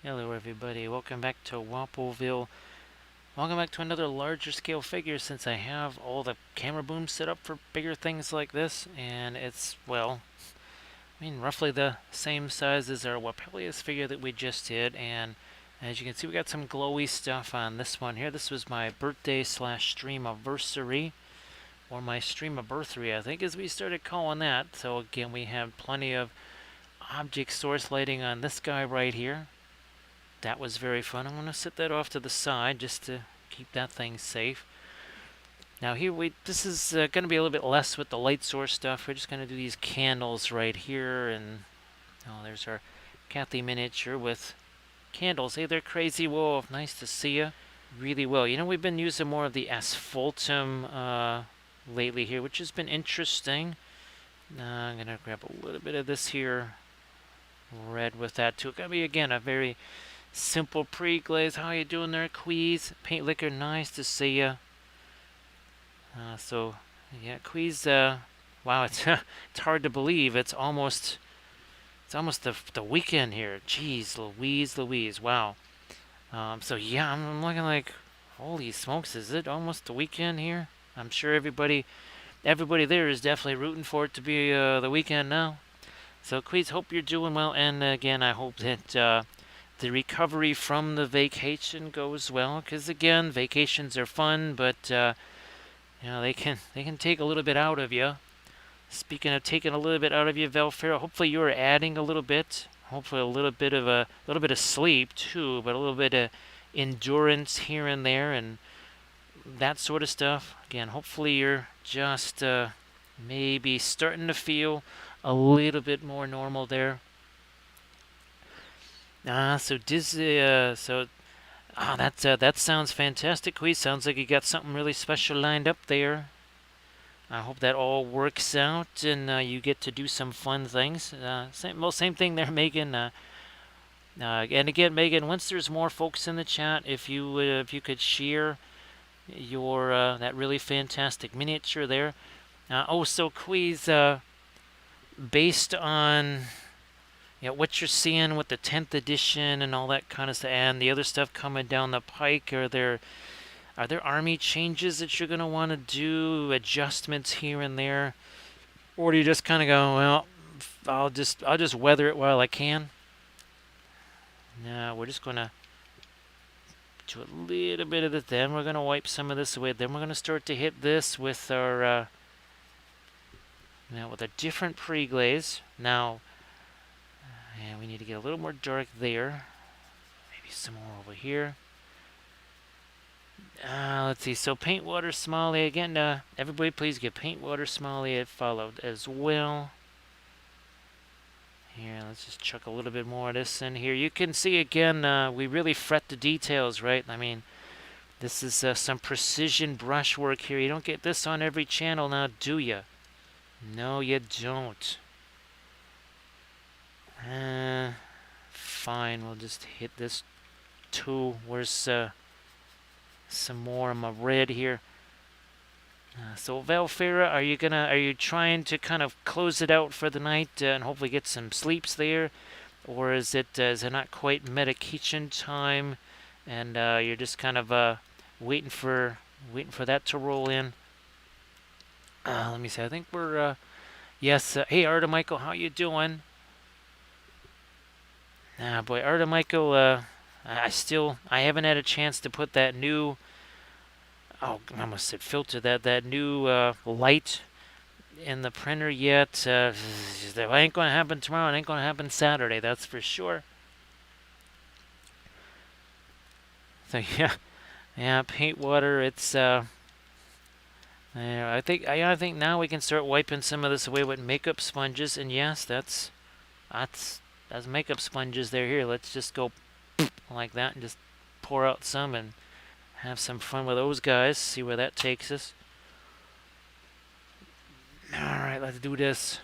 Hello everybody, welcome back to Wampoville. Welcome back to another larger scale figure since I have all the camera booms set up for bigger things like this, and it's, well, roughly the same size as our Wapelius figure that we just did, and as you can see we got some glowy stuff on this one here. This was my birthday slash stream anniversary, or my stream anniversary I think as we started calling that. So again, we have plenty of object source lighting on this guy right here. That was very fun. I'm going to set that off to the side just to keep that thing safe. Now here this is going to be a little bit less with the light source stuff. We're just going to do these candles right here, and oh, there's our Kathy miniature with candles. Hey there, Crazy Wolf. Nice to see you. Really well. You know, we've been using more of the asphaltum lately here, which has been interesting. I'm going to grab a little bit of this here red with that too. It's going to be, again, a very simple pre-glaze. How you doing there, Queez? Paint Liquor, nice to see ya. So, yeah, Queez, wow, it's it's hard to believe. It's almost the weekend here. Jeez, Louise, wow. So yeah, I'm looking like, holy smokes, is it almost the weekend here? I'm sure everybody there is definitely rooting for it to be the weekend now. So, Queez, hope you're doing well, and again, I hope that the recovery from the vacation goes well, because again, vacations are fun, but they can take a little bit out of you. Speaking of taking a little bit out of you, Velfero, hopefully you are adding a little bit. Hopefully a little bit of sleep too, but a little bit of endurance here and there and that sort of stuff. Again, hopefully you're just maybe starting to feel a little bit more normal there. So Dizzy, that sounds fantastic, Queez. Sounds like you got something really special lined up there. I hope that all works out and you get to do some fun things. Same thing there, Megan. And again, Megan, once there's more folks in the chat, if you could share your that really fantastic miniature there. So Queez, based on what you're seeing with the 10th edition and all that kind of stuff, and the other stuff coming down the pike, are there army changes that you're gonna want to do, adjustments here and there, or do you just kind of go, well, I'll just weather it while I can? No, we're just gonna do a little bit of this. Then we're gonna wipe some of this away. Then we're gonna start to hit this with our with a different pre-glaze. Now, and we need to get a little more dark there. Maybe some more over here. Let's see. So Paintwater Smiley again. Everybody, please give Paintwater Smiley a follow as well. Here, let's just chuck a little bit more of this in here. You can see again, we really fret the details, right? I mean, this is some precision brushwork here. You don't get this on every channel now, do you? No, you don't. Fine, we'll just hit this too. Where's some more of my red here? So Valfera, are you trying to kind of close it out for the night and hopefully get some sleeps there, or is it not quite medication time, and you're just kind of waiting for that to roll in? Let me see. I think we're yes. Hey, Artemichael, how you doing? Boy, Artemichael, I haven't had a chance to put that new, oh, I almost said filter, that new light in the printer yet. That ain't gonna happen tomorrow. It ain't gonna happen Saturday. That's for sure. So yeah, paint water. It's I think now we can start wiping some of this away with makeup sponges. And yes, that's makeup sponges there. Here, let's just go like that and just pour out some and have some fun with those guys. See where that takes us. Alright, let's do this.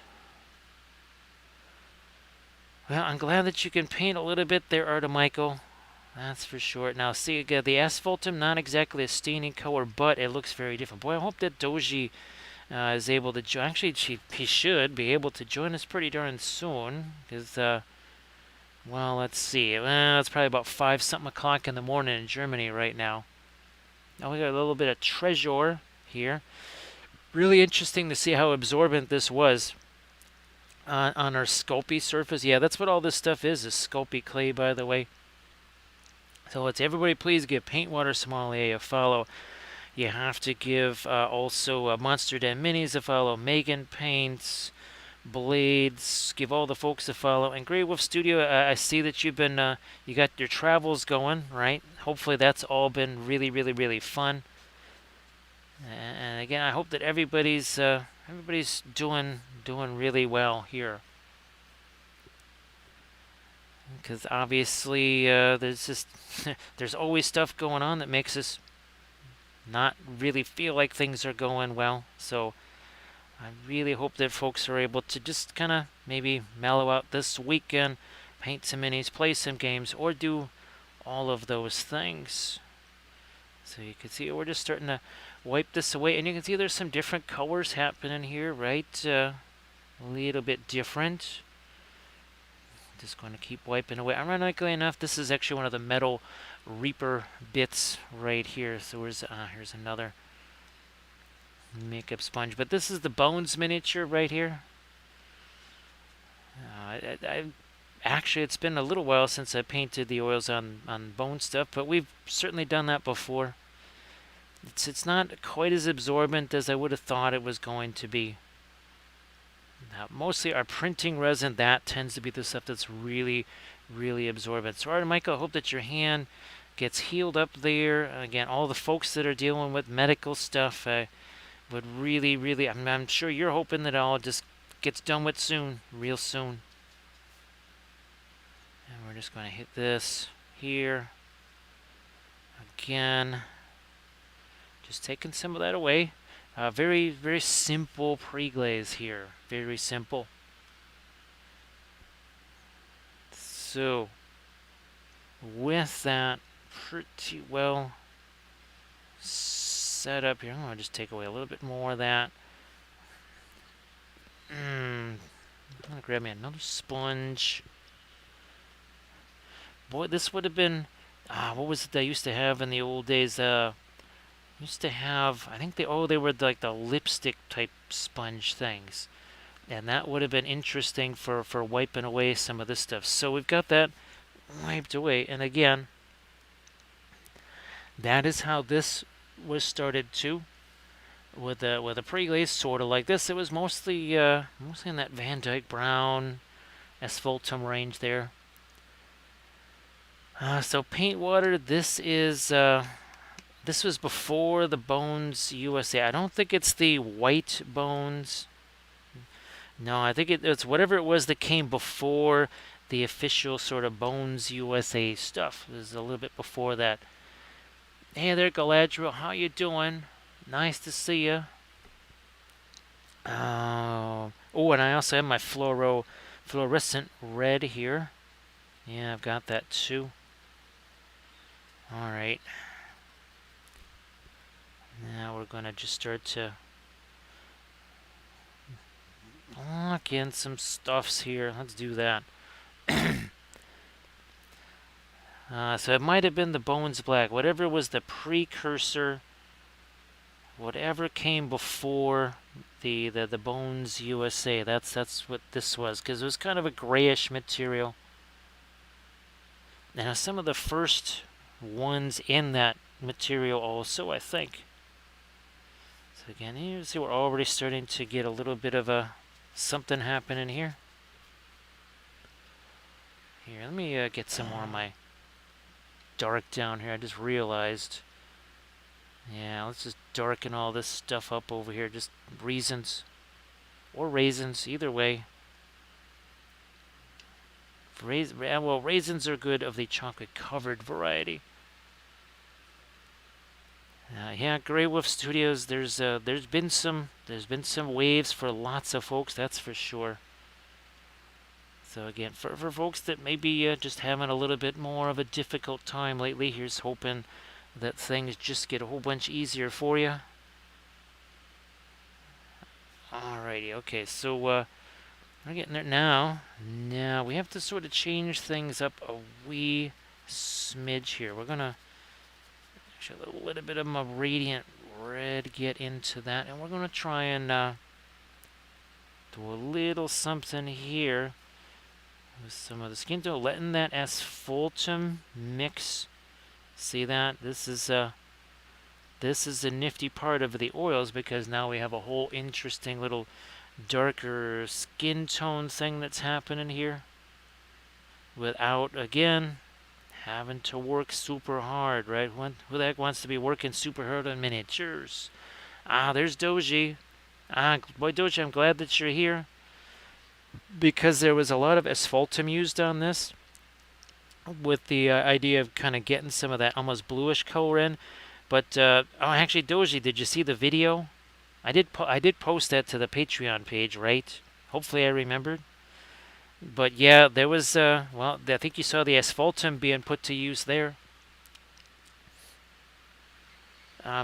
Well, I'm glad that you can paint a little bit there, Artemichael. That's for sure. Now, see, again, the asphaltum, not exactly a staining color, but it looks very different. Boy, I hope that Doji is able to join. Actually, he should be able to join us pretty darn soon, because Well, let's see. Well, it's probably about 5 something o'clock in the morning in Germany right now. Now we got a little bit of treasure here. Really interesting to see how absorbent this was on our Sculpey surface. Yeah, that's what all this stuff is Sculpey clay, by the way. So let's everybody please give Paintwater Sommelier a follow. You have to give also Monster Den Minis a follow, Megan Paints, Blades. Give all the folks a follow. And Grey Wolf Studio, I see that you've been you got your travels going, right? Hopefully that's all been really, really, really fun. And again, I hope that everybody's doing really well here. Because obviously there's always stuff going on that makes us not really feel like things are going well. So I really hope that folks are able to just kind of maybe mellow out this weekend, paint some minis, play some games, or do all of those things. So you can see we're just starting to wipe this away, and you can see there's some different colors happening here, right? A little bit different. Just going to keep wiping away. Ironically enough, this is actually one of the metal Reaper bits right here. So here's another makeup sponge. But this is the Bones miniature right here. Actually, it's been a little while since I painted the oils on bone stuff, but we've certainly done that before. It's not quite as absorbent as I would have thought it was going to be. Now, mostly our printing resin, that tends to be the stuff that's really, really absorbent. So, Michael, I hope that your hand gets healed up there. Again, all the folks that are dealing with medical stuff would really, really, I'm sure you're hoping that it all just gets done with soon, real soon. And we're just going to hit this here. Again, just taking some of that away. Very, very simple pre-glaze here. Very simple. So, with that pretty well set up here, I'm going to just take away a little bit more of that. I'm going to grab me another sponge. Boy, this would have been, what was it I used to have in the old days? Used to have, I think they were like the lipstick type sponge things, and that would have been interesting for wiping away some of this stuff. So we've got that wiped away, and again, that is how this was started too, with a pre-glaze sort of like this. It was mostly in that Van Dyke Brown asphaltum range there. So Paintwater, this was before the Bones USA. I don't think it's the white Bones. No, I think it's whatever it was that came before the official sort of Bones USA stuff. It was a little bit before that. Hey there, Galadriel. How you doing? Nice to see you. Oh, and I also have my fluorescent red here. Yeah, I've got that too. All right. Now we're going to just start to lock in some stuffs here. Let's do that. So it might have been the Bones Black. Whatever was the precursor, whatever came before the Bones USA, that's what this was. Because it was kind of a grayish material. Now some of the first ones in that material also, I think. So again, you see we're already starting to get a little bit of something happening here. Here, let me get some more of my dark down here. I just realized. Yeah, let's just darken all this stuff up over here. Just reasons or raisins, either way. Well, raisins are good of the chocolate covered variety. Yeah, Grey Wolf Studios. There's been some waves for lots of folks. That's for sure. So again, for folks that may be just having a little bit more of a difficult time lately, here's hoping that things just get a whole bunch easier for you. Alrighty, okay, so We're getting there now. Now we have to sort of change things up a wee smidge here. We're gonna actually a little bit of my radiant red get into that, and we're gonna try and do a little something here with some of the skin tone, letting that asphaltum mix. See that? This is a nifty part of the oils, because now we have a whole interesting little darker skin tone thing that's happening here without, again, having to work super hard, right? Who the heck wants to be working super hard on miniatures? Ah, there's Doji. Ah, boy, Doji, I'm glad that you're here, because there was a lot of asphaltum used on this, with the idea of kind of getting some of that almost bluish color in. But oh, actually, Doji, did you see the video? I did post that to the Patreon page, right? Hopefully, I remembered. But yeah, there was well, I think you saw the asphaltum being put to use there.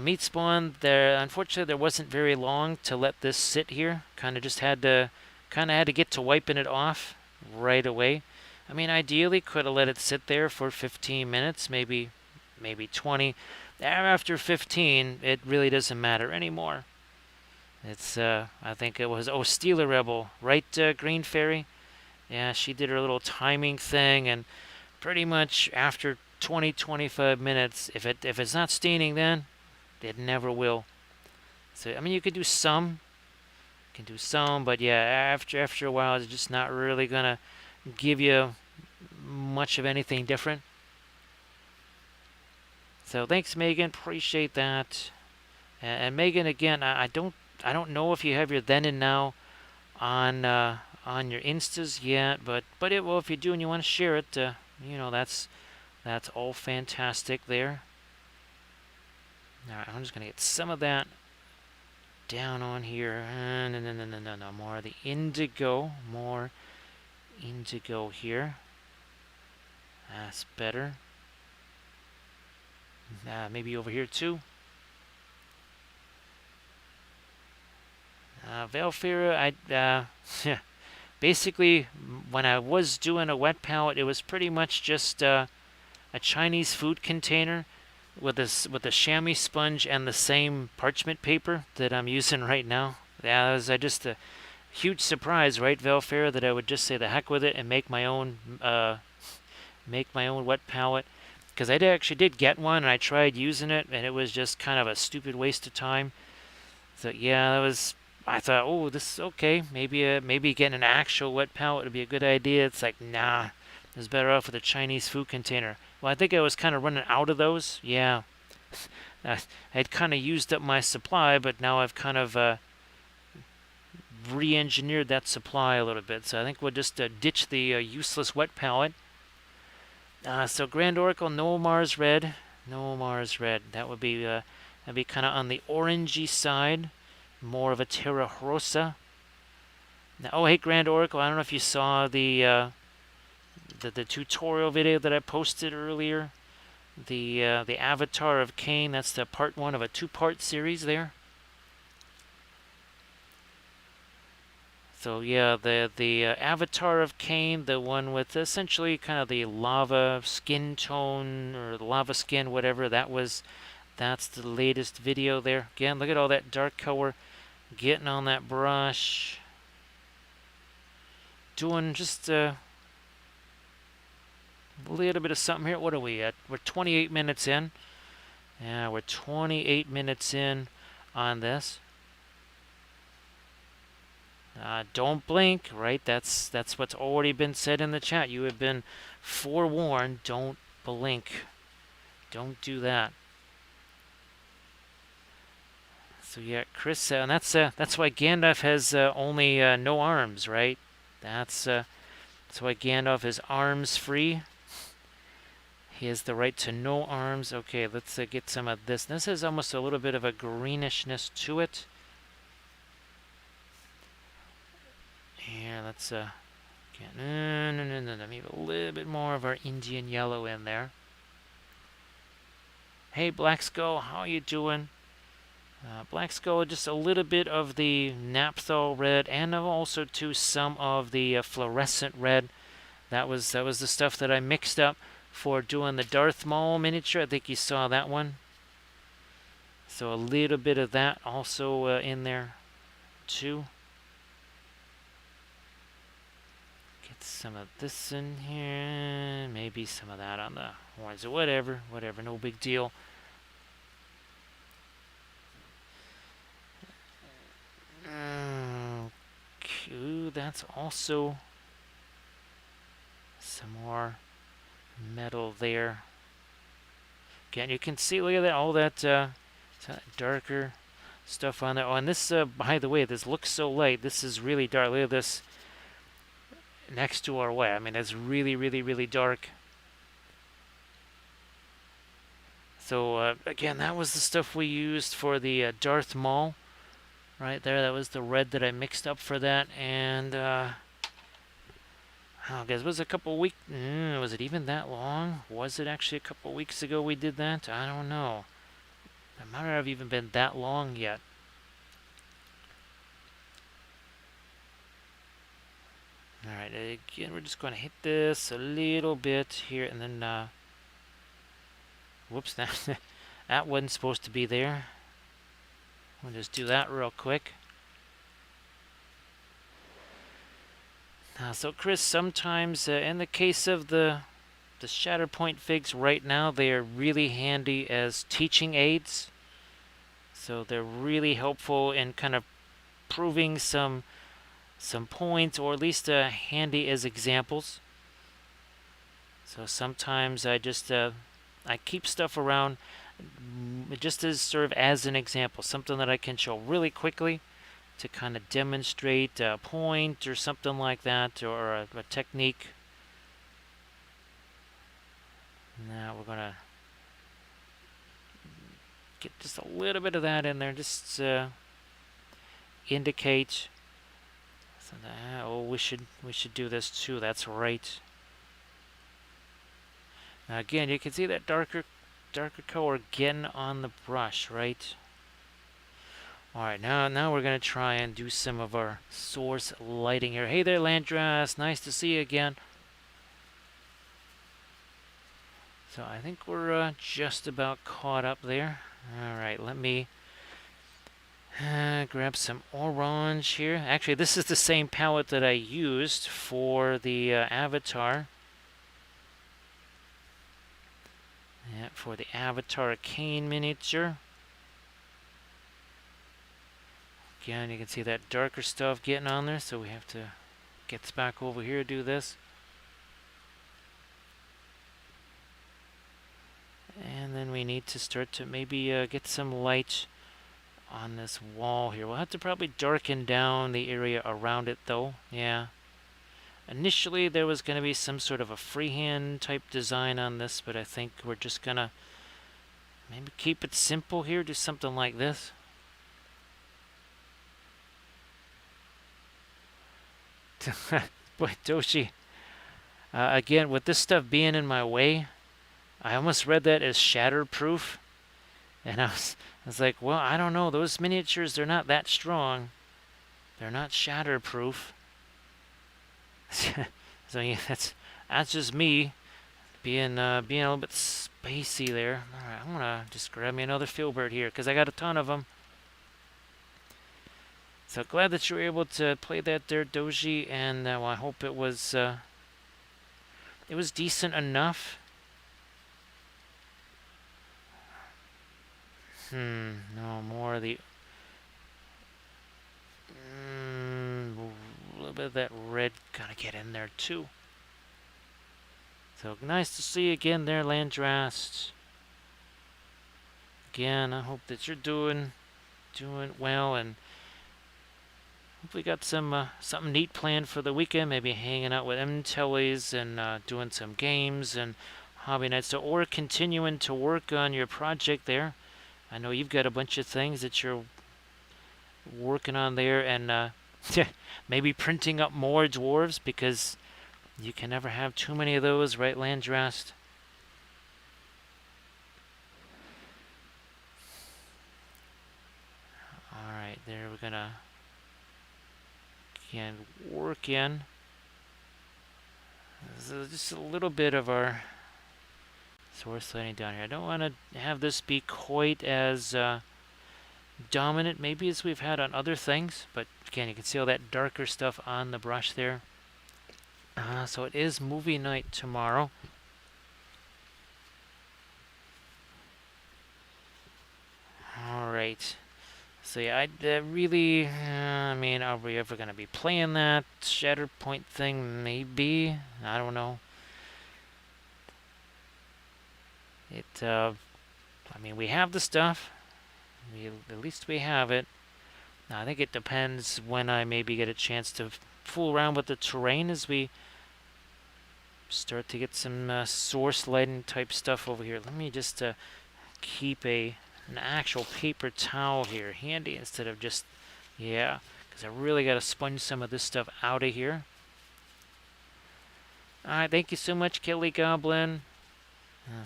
Meat spawn. There, unfortunately, there wasn't very long to let this sit here. Kind of had to get to wiping it off right away. I mean, ideally, could have let it sit there for 15 minutes, maybe 20. After 15, it really doesn't matter anymore. It's I think it was Steeler Rebel, right? Green Fairy. Yeah, she did her little timing thing, and pretty much after 20-25 minutes, if it's not staining, then it never will. So I mean, you could do some, but yeah, after a while, it's just not really gonna give you much of anything different. So thanks, Megan. Appreciate that. And Megan, again, I don't know if you have your then and now on your instas yet, but well, if you do and you want to share it, that's all fantastic there. All right, I'm just gonna get some of that down on here. No, more of the indigo, here. That's better. Maybe over here too. Velfira, basically, when I was doing a wet palette, it was pretty much just a Chinese food container with a chamois sponge and the same parchment paper that I'm using right now. Yeah, that was just a huge surprise, right, Velfira, that I would just say the heck with it and make my own wet palette. Because I actually did get one, and I tried using it, and it was just kind of a stupid waste of time. So yeah, I thought, oh, this is okay. Maybe getting an actual wet palette would be a good idea. It's like, nah, it's better off with a Chinese food container. Well, I think I was kind of running out of those. Yeah, I'd kind of used up my supply, but now I've kind of re-engineered that supply a little bit. So I think we'll just ditch the useless wet palette. So Grand Oracle, no Mars Red. That would be kind of on the orangey side, more of a Terra Rosa. Now, oh, hey, Grand Oracle, I don't know if you saw the tutorial video that I posted earlier. The Avatar of Cain. That's the part 1 of a 2-part series there. So yeah, the Avatar of Cain, the one with essentially kind of the lava skin tone, or the lava skin, whatever, that's the latest video there. Again, look at all that dark color getting on that brush. Doing just a little bit of something here. What are we at? We're 28 minutes in. Yeah, we're 28 minutes in on this. Don't blink, right? That's what's already been said in the chat. You have been forewarned. Don't blink. Don't do that. So yeah, Chris, and that's why Gandalf has only no arms, right? That's why Gandalf is arms free. He has the right to no arms. Okay, let's get some of this. This has almost a little bit of a greenishness to it. Yeah, let's no, maybe a little bit more of our Indian yellow in there. Hey, Black Skull, how you doing? Black Skull, just a little bit of the Naphthol red, and also to some of the fluorescent red. That was the stuff that I mixed up for doing the Darth Maul miniature. I think you saw that one. So a little bit of that also in there too. Get some of this in here, maybe some of that on the horns or whatever, no big deal. Ooh, that's also some more metal there. Again, you can see, look at that, all that darker stuff on there. Oh, and this, by the way, this looks so light. This is really dark. Look at this next to our way. I mean, it's really, really, really dark. So, again, that was the stuff we used for the Darth Maul. Right there, that was the red that I mixed up for that. And, oh, guys, was it a couple weeks? Was it even that long? Was it actually a couple weeks ago we did that? I don't know. It might not have even been that long yet. Alright, again, we're just going to hit this a little bit here, and then, whoops, that wasn't supposed to be there. We'll just do that real quick. So, Chris, sometimes, in the case of the Shatterpoint figs right now, they are really handy as teaching aids. So they're really helpful in kind of proving some points, or at least handy as examples. So sometimes I just I keep stuff around just to serve as an example, something that I can show really quickly to kind of demonstrate a point or something like that, or a technique. Now we're gonna get just a little bit of that in there, just indicate. So that, oh, we should do this too. That's right. Now again, you can see that darker color getting on the brush, right? All right, now we're gonna try and do some of our source lighting here. Hey there, Landras, nice to see you again. So I think we're just about caught up there. All right, let me grab some orange here. Actually, this is the same palette that I used for the Avatar. Yeah, for the Avatar Arcane miniature. Again, you can see that darker stuff getting on there, so we have to get back over here to do this. And then we need to start to maybe get some light on this wall here. We'll have to probably darken down the area around it, though. Yeah. Initially, there was going to be some sort of a freehand type design on this, but I think we're just going to maybe keep it simple here, do something like this. Boy, Doshi. Again, with this stuff being in my way, I almost read that as shatterproof. And I was like, well, I don't know. Those miniatures, they're not that strong. They're not shatterproof. So yeah, that's just me being a little bit spacey there. All right, I'm gonna just grab me another Filbert here because I got a ton of them. So glad that you were able to play that there, Doji, and well, I hope it was decent enough. No more of the a little bit of that red gotta get in there too. So nice to see you again there, Landrast. Again, I hope that you're doing well, and hopefully got some something neat planned for the weekend. Maybe hanging out with M-Tellies and doing some games and hobby nights. So, or continuing to work on your project there. I know you've got a bunch of things that you're working on there, and maybe printing up more dwarves, because you can never have too many of those, right, Landrast? there. We're gonna again work in. So just a little bit of our source lighting down here. I don't want to have this be quite as dominant maybe as we've had on other things, but again, you can see all that darker stuff on the brush there. So it is movie night tomorrow. All right. So yeah, I really, I mean, are we ever going to be playing that Shatterpoint thing? Maybe. I don't know. I mean, we have the stuff. At least we have it. Now, I think it depends when I maybe get a chance to fool around with the terrain as we start to get some source lighting type stuff over here. Let me just keep an actual paper towel here handy instead of just, yeah, because I really got to sponge some of this stuff out of here. Alright, thank you so much, Kelly Goblin.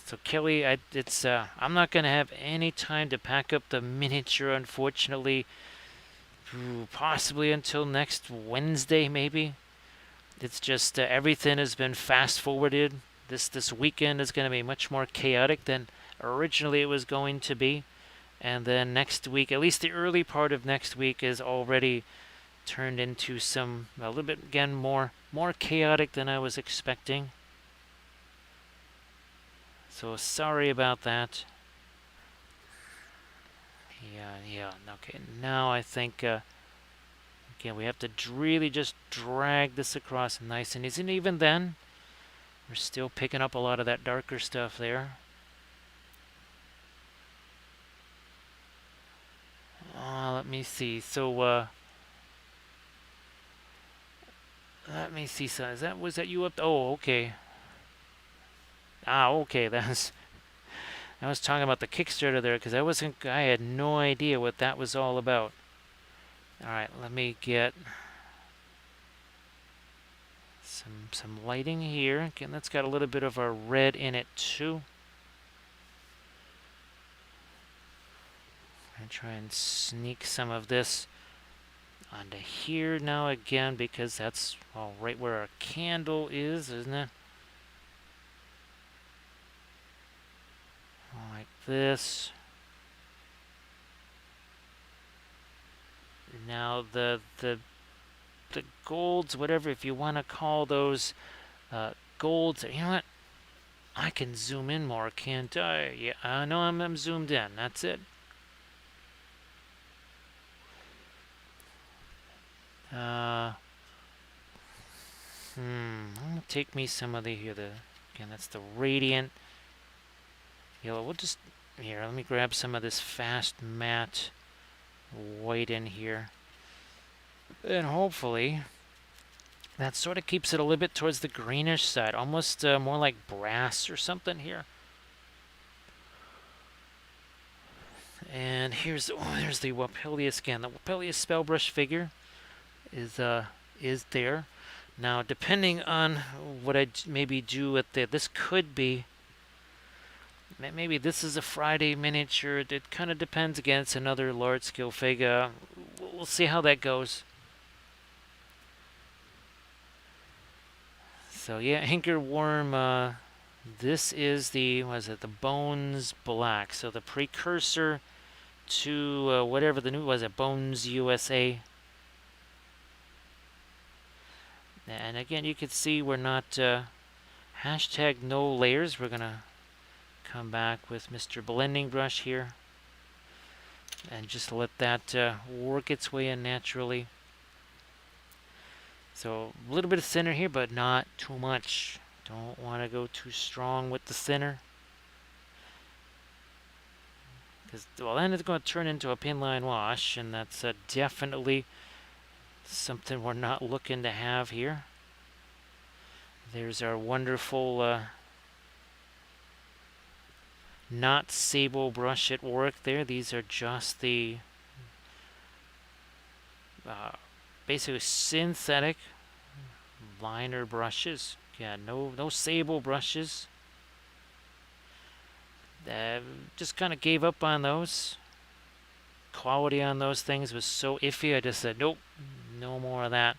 So Kelly, I'm not going to have any time to pack up the miniature, unfortunately. Possibly until next Wednesday, maybe. It's just everything has been fast forwarded. This weekend is going to be much more chaotic than originally it was going to be. And then next week, at least the early part of next week, is already turned into a little bit, again, more chaotic than I was expecting. So sorry about that. Yeah, okay. Now I think, again, we have to really just drag this across nice and easy. And even then, we're still picking up a lot of that darker stuff there. Let me see. So, let me see. So, was that you up? Oh, okay. Okay. I was talking about the Kickstarter there because I had no idea what that was all about. All right, let me get some lighting here. Again, that's got a little bit of a red in it too. I'm try and sneak some of this onto here now again because that's right where our candle is, isn't it? Like this. Now the golds, whatever, if you want to call those golds, you know what? I can zoom in more, can't I? Yeah, I know I'm zoomed in. That's it. I'm gonna take me some of the here. Again, that's the radiant yellow. We'll just here. Let me grab some of this fast matte white in here, and hopefully that sort of keeps it a little bit towards the greenish side, almost more like brass or something here. And there's the Wapelius again. The Wapelius Spellbrush figure is there. Now, depending on what I maybe do with this could be, maybe this is a Friday miniature. It kind of depends. Again, it's another large-scale figure. We'll see how that goes. So yeah, Anchorworm. This is the Bones Black. So the precursor to whatever the new Bones USA. And again, you can see we're not hashtag no layers. We're gonna come back with Mr. Blending Brush here and just let that work its way in naturally. So a little bit of thinner here, but not too much. Don't want to go too strong with the thinner, because then it's going to turn into a pinline wash, and that's definitely something we're not looking to have here. There's our wonderful not sable brush at work there. These are just the basically synthetic liner brushes. Yeah, no sable brushes. Just kind of gave up on those. quality on those things was so iffy, I just said, nope, no more of that.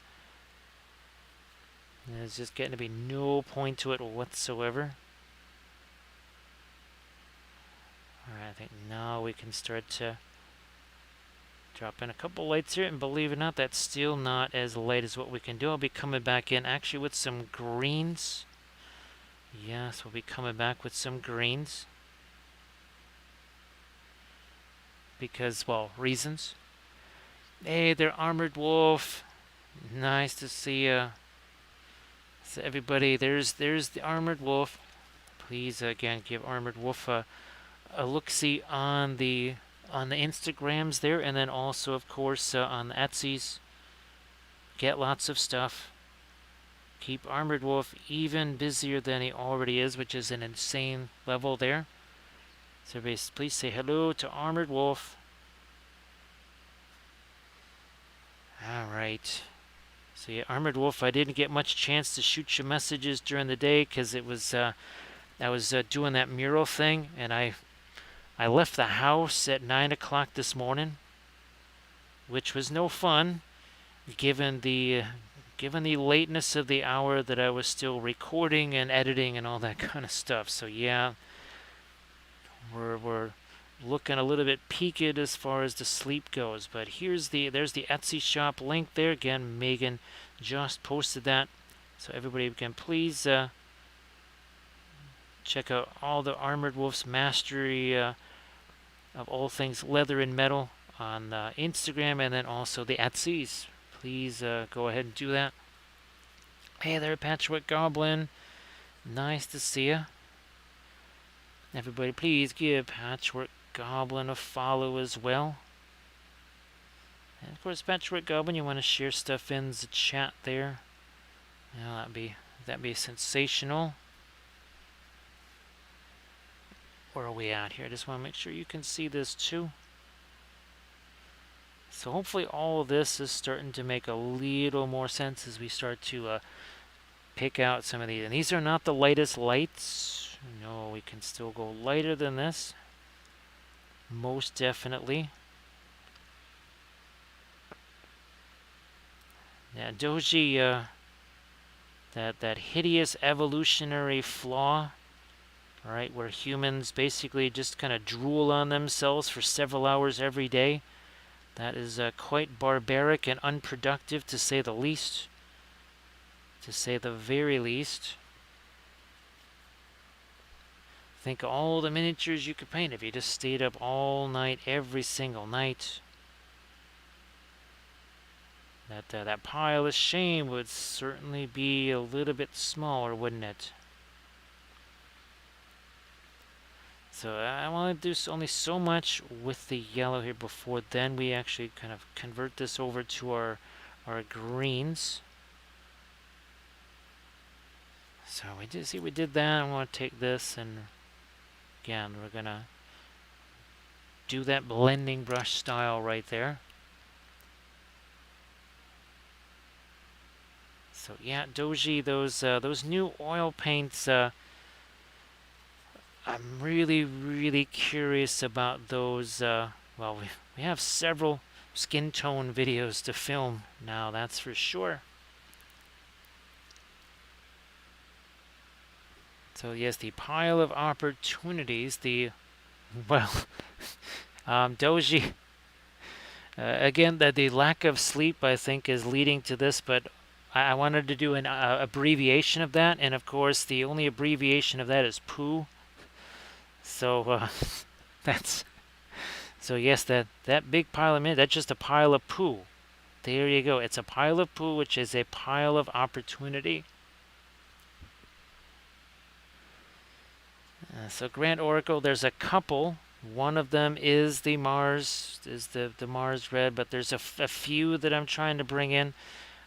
And there's just getting to be no point to it whatsoever. Alright, I think now we can start to drop in a couple lights here, and believe it or not, that's still not as light as what we can do. I'll be coming back in actually with some greens. Yes, we'll be coming back with some greens. Because, well, reasons. Hey there, Armored Wolf. Nice to see you. So everybody, there's the Armored Wolf. Please, again, give Armored Wolf a look-see on the Instagrams there, and then also, of course, on the Etsy's. Get lots of stuff. Keep Armored Wolf even busier than he already is, which is an insane level there. So everybody, please say hello to Armored Wolf. Alright. So yeah, Armored Wolf, I didn't get much chance to shoot you messages during the day because it was I was doing that mural thing, and I left the house at 9 o'clock this morning, which was no fun, given the lateness of the hour that I was still recording and editing and all that kind of stuff. So yeah, we're looking a little bit peaked as far as the sleep goes. But there's the Etsy shop link there. Again, Megan just posted that, so everybody can please check out all the Armored Wolf's mastery of all things leather and metal on Instagram, and then also the Etsy's. Please go ahead and do that. Hey there, Patchwork Goblin. Nice to see you. Everybody, please give Patchwork Goblin a follow as well. And of course, Patchwork Goblin, you want to share stuff in the chat there. Yeah, that'd be sensational. Where are we at here? I just want to make sure you can see this too. So hopefully all of this is starting to make a little more sense as we start to pick out some of these. And these are not the lightest lights. No, we can still go lighter than this. Most definitely. Yeah, Doji, that hideous evolutionary flaw, right, where humans basically just kind of drool on themselves for several hours every day. That is quite barbaric and unproductive, to say the least. To say the very least. Think of all the miniatures you could paint if you just stayed up all night, every single night. That pile of shame would certainly be a little bit smaller, wouldn't it? So I want to do only so much with the yellow here before then we actually kind of convert this over to our greens. So we did that. I want to take this, and again, we're gonna do that blending brush style right there. So yeah, Doji, those new oil paints, I'm really curious about those. Well, we have several skin tone videos to film now, that's for sure. So yes, the pile of opportunities, Doji, again, the lack of sleep, I think, is leading to this, but I wanted to do an abbreviation of that, and of course, the only abbreviation of that is poo. So so yes, that big pile of that's just a pile of poo. There you go. It's a pile of poo, which is a pile of opportunity. So Grand Oracle, there's a couple. One of them is the Mars, the Mars Red, but there's a few that I'm trying to bring in.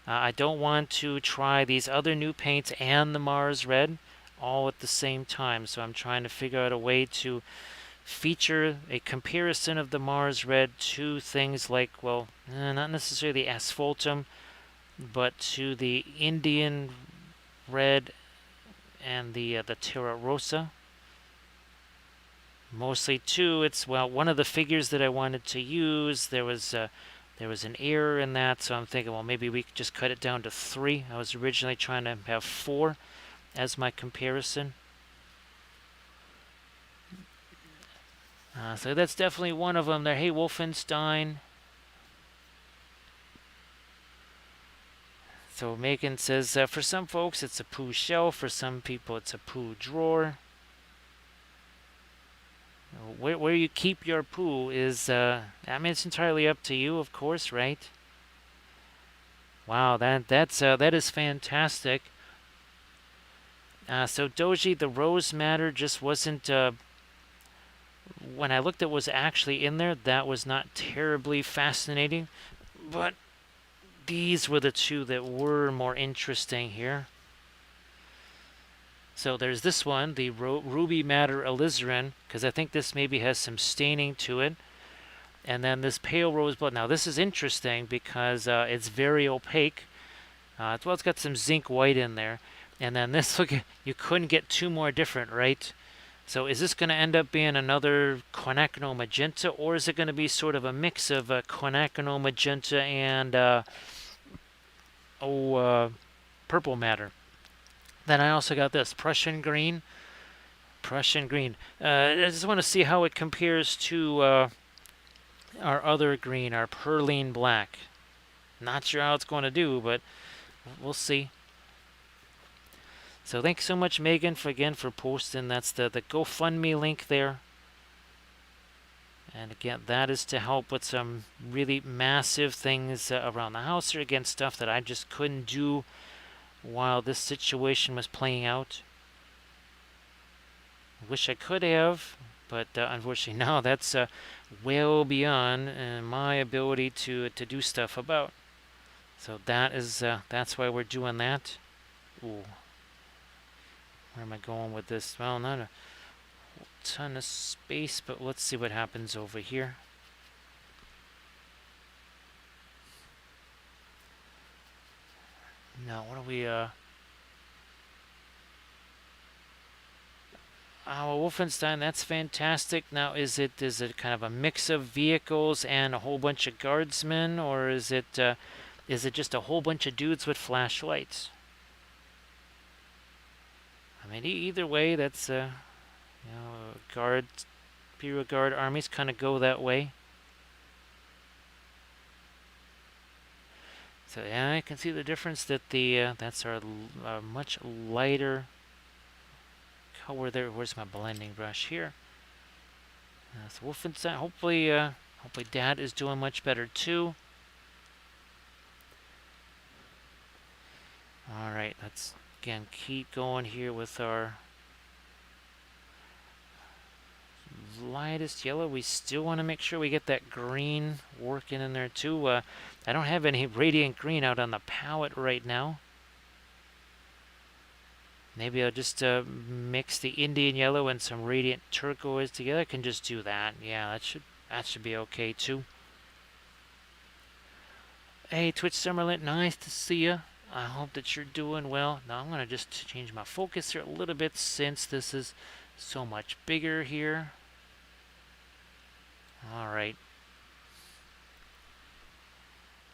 I don't want to try these other new paints and the Mars Red all at the same time, so I'm trying to figure out a way to feature a comparison of the Mars Red to things like, well, not necessarily the Asphaltum, but to the Indian Red and the Terra Rosa. mostly two. It's, well, one of the figures that I wanted to use, there was an error in that, so I'm thinking, well, maybe we could just cut it down to 3. I was originally trying to have 4 as my comparison. So that's definitely one of them there. Hey, Wolfenstein. So Megan says, for some folks it's a poo shelf, for some people it's a poo drawer. Where you keep your poo is, I mean, it's entirely up to you, of course, right? Wow, that is fantastic. So Doji, the rose matter just wasn't, when I looked at what was actually in there, that was not terribly fascinating, but these were the two that were more interesting here. So there's this one, the Ruby Madder Alizarin, because I think this maybe has some staining to it. And then this Pale Rosebud. Now this is interesting because it's very opaque. It's got some zinc white in there. And then this, look, you couldn't get two more different, right? So is this going to end up being another Quinacridone Magenta, or is it going to be sort of a mix of Quinacridone Magenta and Purple Matter? Then I also got this Prussian Green. Prussian Green. I just want to see how it compares to our other green, our Perline Black. Not sure how it's going to do, but we'll see. So thanks so much, Megan, for posting. That's the GoFundMe link there. And again, that is to help with some really massive things around the house, or again, stuff that I just couldn't do while this situation was playing out. Wish I could have, but unfortunately, no, that's well beyond my ability to do stuff about. So that's why we're doing that. Ooh. Where am I going with this? Well, not a ton of space, but let's see what happens over here. Now, what do we, Wolfenstein, that's fantastic. Now, is it kind of a mix of vehicles and a whole bunch of guardsmen, or is it just a whole bunch of dudes with flashlights? I mean, either way, that's Imperial Guard armies kind of go that way. So yeah, I can see the difference that that's our much lighter color there. Where's my blending brush here? So Wolfenstein. Hopefully Dad is doing much better too. All right, let's again keep going here with our lightest yellow. We still want to make sure we get that green working in there too. I don't have any radiant green out on the palette right now. Maybe I'll just mix the Indian yellow and some radiant turquoise together. I can just do that. Yeah, that should be okay too. Hey, Twitch Summerlint, nice to see you. I hope that you're doing well. Now I'm gonna just change my focus here a little bit since this is so much bigger here. All right.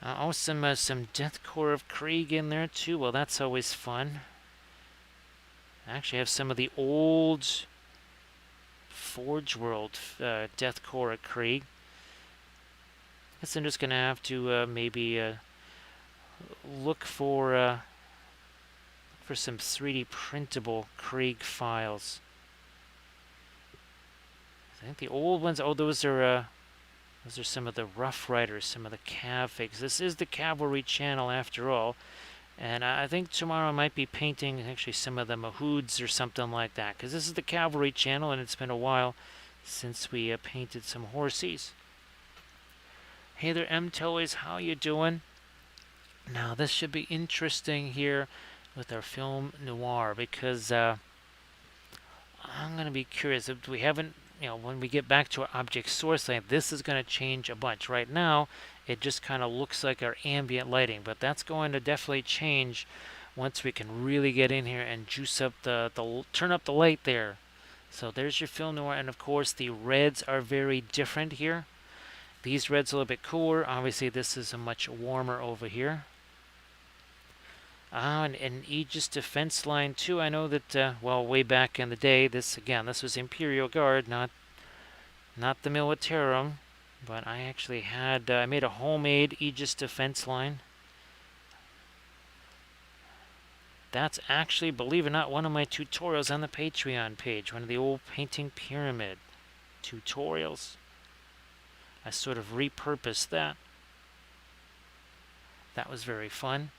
Some Deathcore of Krieg in there too. Well, that's always fun. I actually have some of the old Forge World Deathcore of Krieg. I guess I'm just gonna have to maybe look for some 3D printable Krieg files. I think the old ones. Oh, those are some of the Rough Riders, some of the Cav figs. This is the Cavalry channel after all, and I think tomorrow I might be painting actually some of the Mahoods or something like that, because this is the Cavalry channel, and it's been a while since we painted some horsies. Hey there, M-Toys, how you doing? Now this should be interesting here with our film noir, because I'm gonna be curious if we haven't. When we get back to our object source light, this is going to change a bunch. Right now, it just kind of looks like our ambient lighting, but that's going to definitely change once we can really get in here and juice up turn up the light there. So there's your film noir, and of course the reds are very different here. These reds are a little bit cooler. Obviously this is a much warmer over here. And Aegis Defense Line too. I know that, well, way back in the day, this was Imperial Guard, not the Militarum. But I actually had, I made a homemade Aegis Defense Line. That's actually, believe it or not, one of my tutorials on the Patreon page. One of the old painting pyramid tutorials. I sort of repurposed that. That was very fun.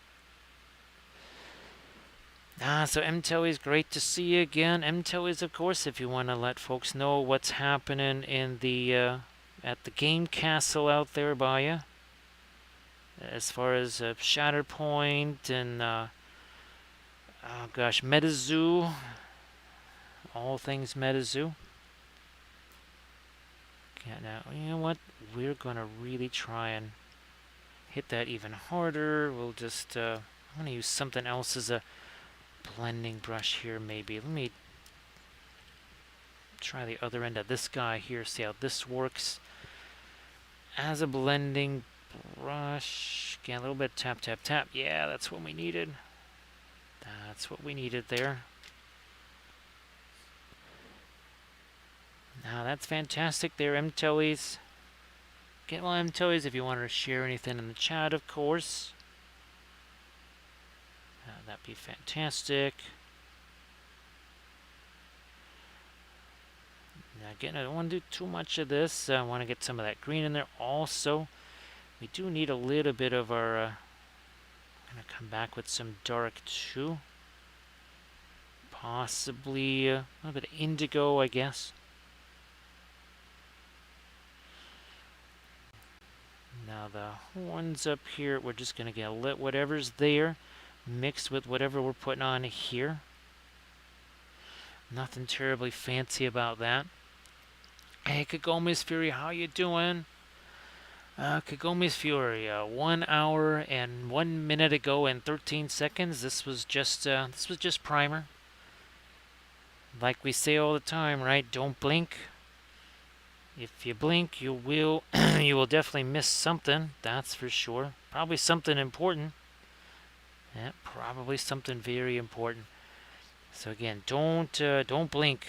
So MTellies, great to see you again. MTellies, of course, if you want to let folks know what's happening in the at the game castle out there by you, as far as Shatterpoint and oh gosh, MetaZoo, all things MetaZoo. Yeah, now you know what? We're gonna really try and hit that even harder. We'll just I'm gonna use something else as a blending brush here, maybe. Let me try the other end of this guy here, see how this works as a blending brush. Again, a little bit tap, tap, tap. Yeah, that's what we needed. That's what we needed there. Now that's fantastic there, MTellies. Get well, MTellies, if you want to share anything in the chat, of course. That'd be fantastic. Now again, I don't want to do too much of this. I want to get some of that green in there also. We do need a little bit of our... I'm going to come back with some dark too. Possibly a little bit of indigo, I guess. Now the horns up here, we're just going to get lit whatever's there, mixed with whatever we're putting on here. Nothing terribly fancy about that. Hey, Kagomi's Fury, how you doing? Kagomi's Fury, 1 hour and 1 minute ago and 13 seconds. This was just primer. Like we say all the time, right? Don't blink. If you blink, you will you will definitely miss something. That's for sure. Probably something important. Yeah, probably something very important. So again, don't blink.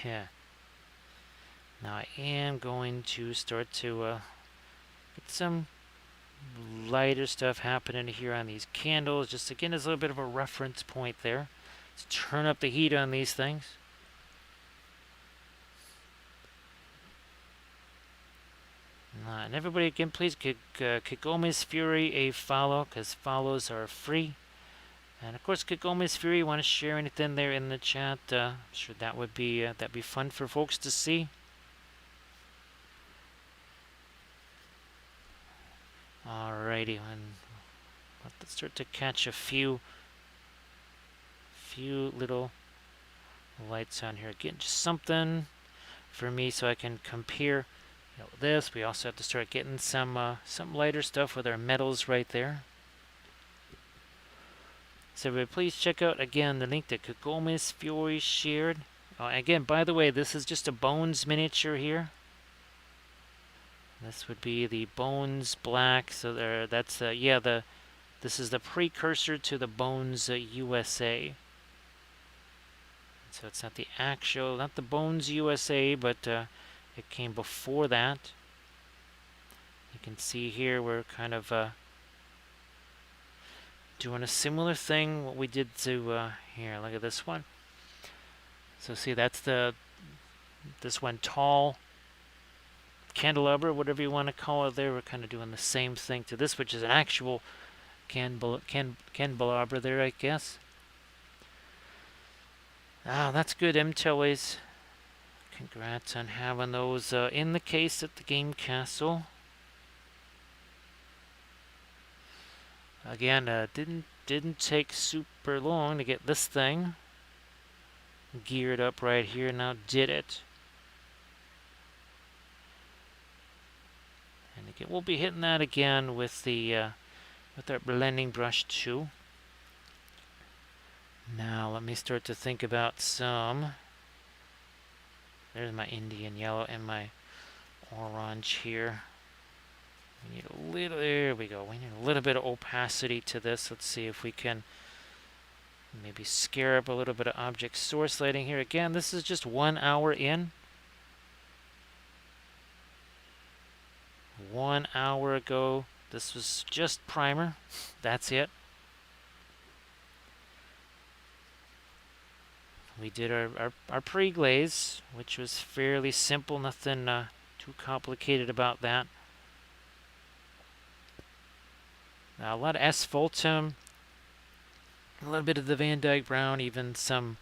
Yeah. Now I am going to start to get some lighter stuff happening here on these candles. Just again, as a little bit of a reference point there. Let's turn up the heat on these things. And everybody again, please give Kagomi's Fury a follow, because follows are free. And of course, Kagomi's Fury, you want to share anything there in the chat? I'm sure that would be that'd be fun for folks to see. Alrighty, and let's start to catch a few little lights on here. Again, just something for me so I can compare. This. We also have to start getting some lighter stuff with our metals right there. So everybody, please check out again the link that Kagomi's Fury shared. Again, by the way, this is just a Bones miniature here. This would be the Bones Black. So there, that's this is the precursor to the Bones USA. So it's not the actual, not the Bones USA, but it came before that. You can see here we're kind of doing a similar thing what we did to here. Look at this one. So see, that's this one tall candelabra, whatever you want to call it. There, we're kind of doing the same thing to this, which is an actual candelabra there, I guess. That's good, MTellies. Congrats on having those in the case at the game castle. Again, didn't take super long to get this thing geared up right here. Now did it? And again, we'll be hitting that again with the with our blending brush too. Now let me start to think about some there's my Indian yellow and my orange here. We need a little, there we go. We need a little bit of opacity to this. Let's see if we can maybe scare up a little bit of object source lighting here. Again, this is just 1 hour in. 1 hour ago, this was just primer. That's it. We did our pre-glaze, which was fairly simple. Nothing too complicated about that. Now, a lot of asphaltum, a little bit of the Van Dyke brown, even some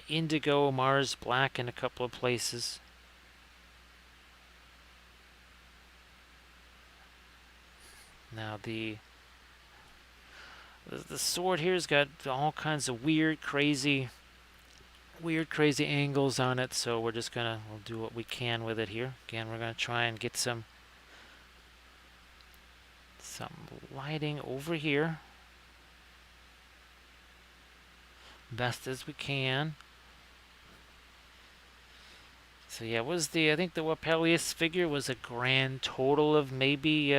indigo, Mars black in a couple of places. Now the sword here's got all kinds of weird, crazy angles on it. So we'll do what we can with it here. Again, we're gonna try and get some lighting over here, best as we can. So yeah, I think the Wapelius figure was a grand total of maybe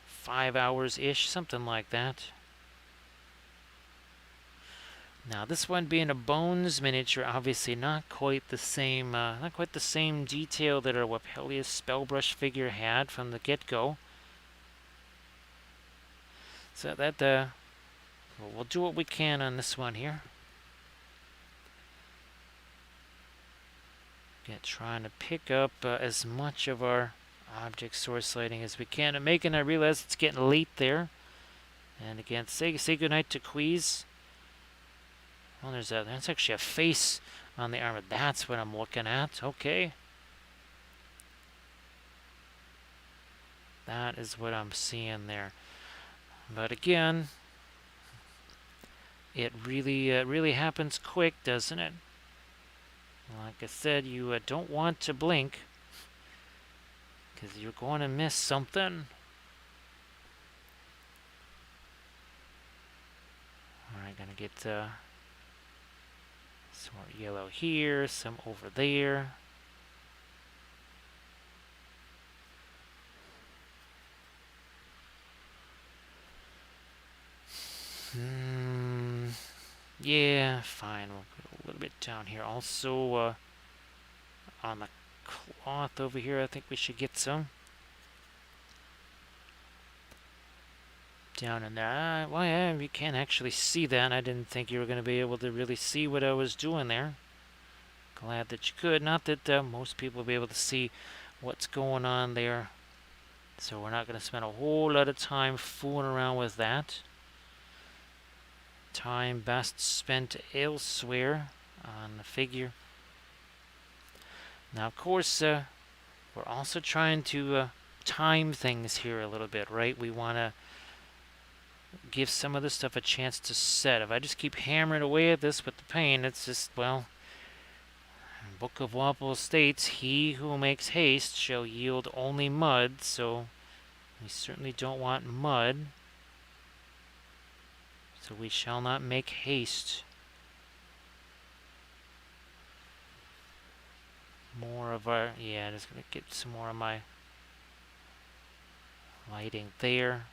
5 hours-ish, something like that. Now this one being a Bones miniature, obviously not quite the same detail that our Wapelius Spellbrush figure had from the get-go. So that we'll do what we can on this one here. Again, trying to pick up as much of our object source lighting as we can. And Megan, I realize it's getting late there. And again, say goodnight to Queez. Oh, that's actually a face on the armor. That's what I'm looking at. Okay. That is what I'm seeing there. But again, it really happens quick, doesn't it? Like I said, you don't want to blink, because you're going to miss something. Alright, gonna get some more yellow here, some over there. Yeah, fine. We'll put a little bit down here. Also, on the cloth over here, I think we should get some. Down in there. Well, yeah, you can't actually see that. I didn't think you were going to be able to really see what I was doing there. Glad that you could. Not that most people will be able to see what's going on there. So we're not going to spend a whole lot of time fooling around with that. Time best spent elsewhere on the figure. Now, of course, we're also trying to time things here a little bit, right? We want to give some of this stuff a chance to set. If I just keep hammering away at this with the paint, it's just, well, Book of Wapol states, he who makes haste shall yield only mud, so we certainly don't want mud. So we shall not make haste. More of our, yeah, just gonna get some more of my lighting there.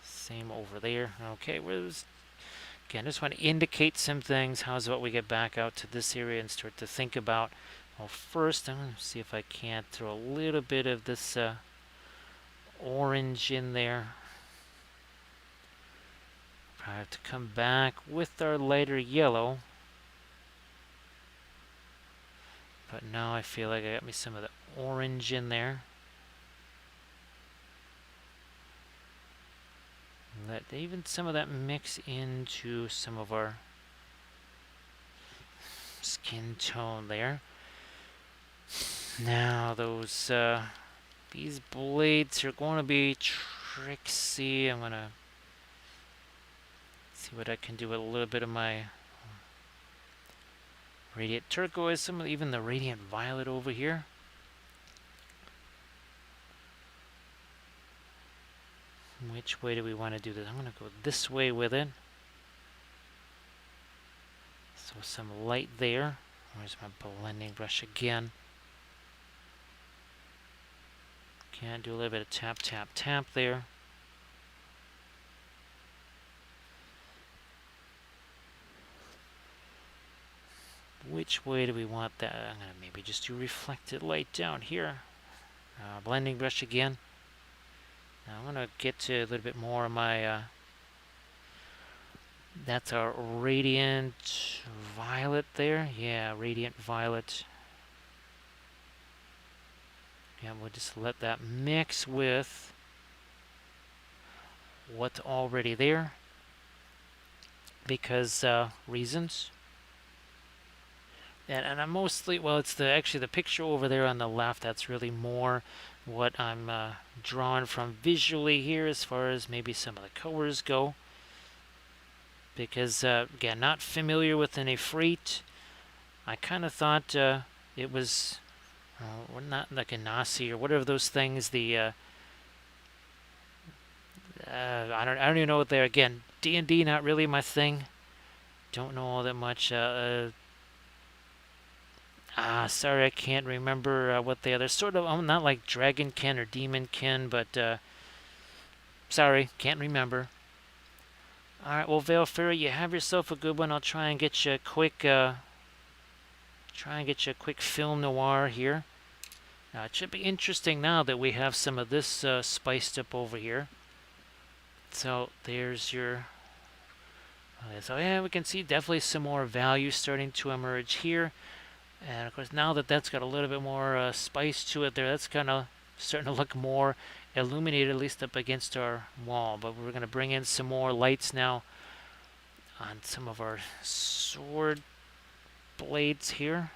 Same over there. Okay, again, just want to indicate some things. How's about we get back out to this area and start to think about, well, first I'm going to see if I can't throw a little bit of this orange in there. Probably have to come back with our lighter yellow. But now I feel like I got me some of the orange in there. Let even some of that mix into some of our skin tone there. Now these blades are going to be tricksy. I'm going to see what I can do with a little bit of my radiant turquoise, even the radiant violet over here. Which way do we want to do this? I'm going to go this way with it. So some light there. Where's my blending brush again? Can do a little bit of tap, tap, tap there. Which way do we want that? I'm going to maybe just do reflected light down here. Blending brush again. Now I'm going to get to a little bit more of my... that's our radiant violet there. Yeah, radiant violet. Yeah, we'll just let that mix with what's already there. Because reasons. And I'm mostly, well, it's actually the picture over there on the left. That's really more what I'm drawing from visually here as far as maybe some of the colors go. Because, again, not familiar with any Efreet. I kind of thought it was, not like a Nasi or whatever those things, the, I don't even know what they're, again, D&D not really my thing. Don't know all that much. Sorry, I can't remember what they are. They're sort of, not like Dragonkin or Demonkin, but, sorry, can't remember. Alright, well, Valefarah, you have yourself a good one. I'll try and get you a quick, film noir here. Now, it should be interesting now that we have some of this spiced up over here. So, there's your... so, yeah, we can see definitely some more value starting to emerge here. And of course, now that that's got a little bit more spice to it there, that's kind of starting to look more illuminated, at least up against our wall. But we're going to bring in some more lights now on some of our sword blades here.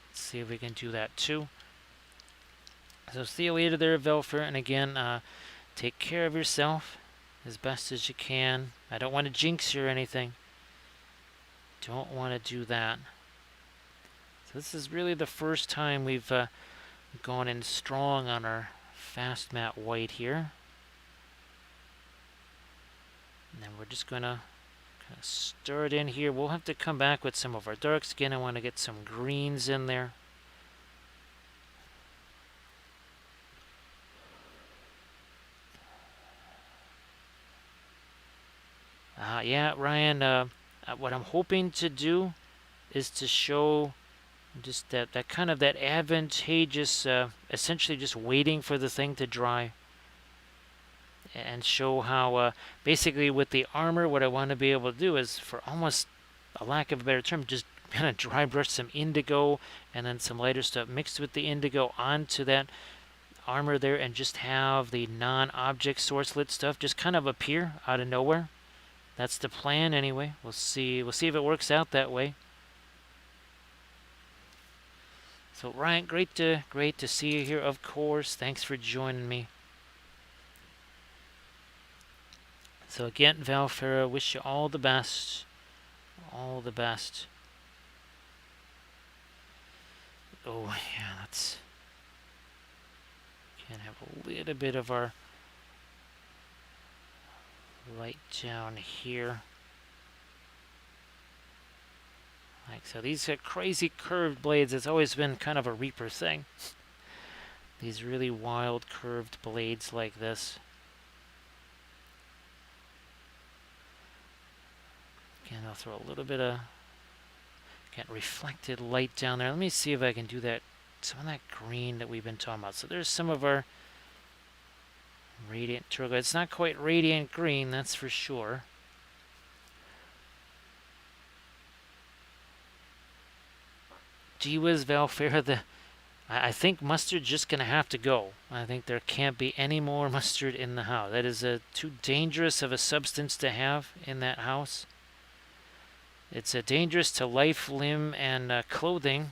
Let's see if we can do that too. So see you later there, Valefarah. And again, take care of yourself as best as you can. I don't want to jinx you or anything. Don't want to do that. So this is really the first time we've gone in strong on our fast matte white here. And then we're just going to kind of stir it in here. We'll have to come back with some of our darks again. I want to get some greens in there. Yeah, Ryan, what I'm hoping to do is to show just that kind of that advantageous, essentially just waiting for the thing to dry, and show how basically with the armor, what I want to be able to do is, for almost a lack of a better term, just kind of dry brush some indigo and then some lighter stuff mixed with the indigo onto that armor there, and just have the non-object source lit stuff just kind of appear out of nowhere. That's the plan anyway. We'll see if it works out that way. So Ryan, great to see you here, of course. Thanks for joining me. So again, Valefarah, wish you all the best. All the best. Oh yeah, that's... Can have a little bit of our light down here. Like so, these crazy curved blades, it's always been kind of a Reaper thing. These really wild curved blades like this. Again, I'll throw a little bit of reflected light down there. Let me see if I can do that, some of that green that we've been talking about. So there's some of our radiant turquoise. It's not quite radiant green, that's for sure. Gee whiz, Valefarah, I think mustard's just going to have to go. I think there can't be any more mustard in the house. That is too dangerous of a substance to have in that house. It's dangerous to life, limb, and clothing.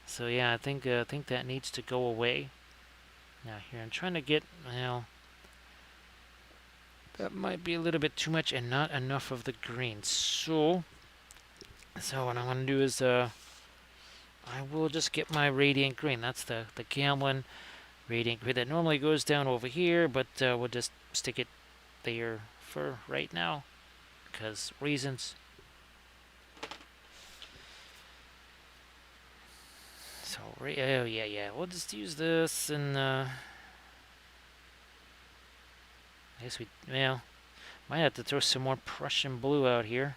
So yeah, I think that needs to go away. Now here, I'm trying to get, well, that might be a little bit too much and not enough of the green. So what I'm going to do is I will just get my radiant green. That's the Gamlen radiant green that normally goes down over here, but we'll just stick it there for right now, because reasons. Oh, yeah. We'll just use this and I guess well, might have to throw some more Prussian blue out here.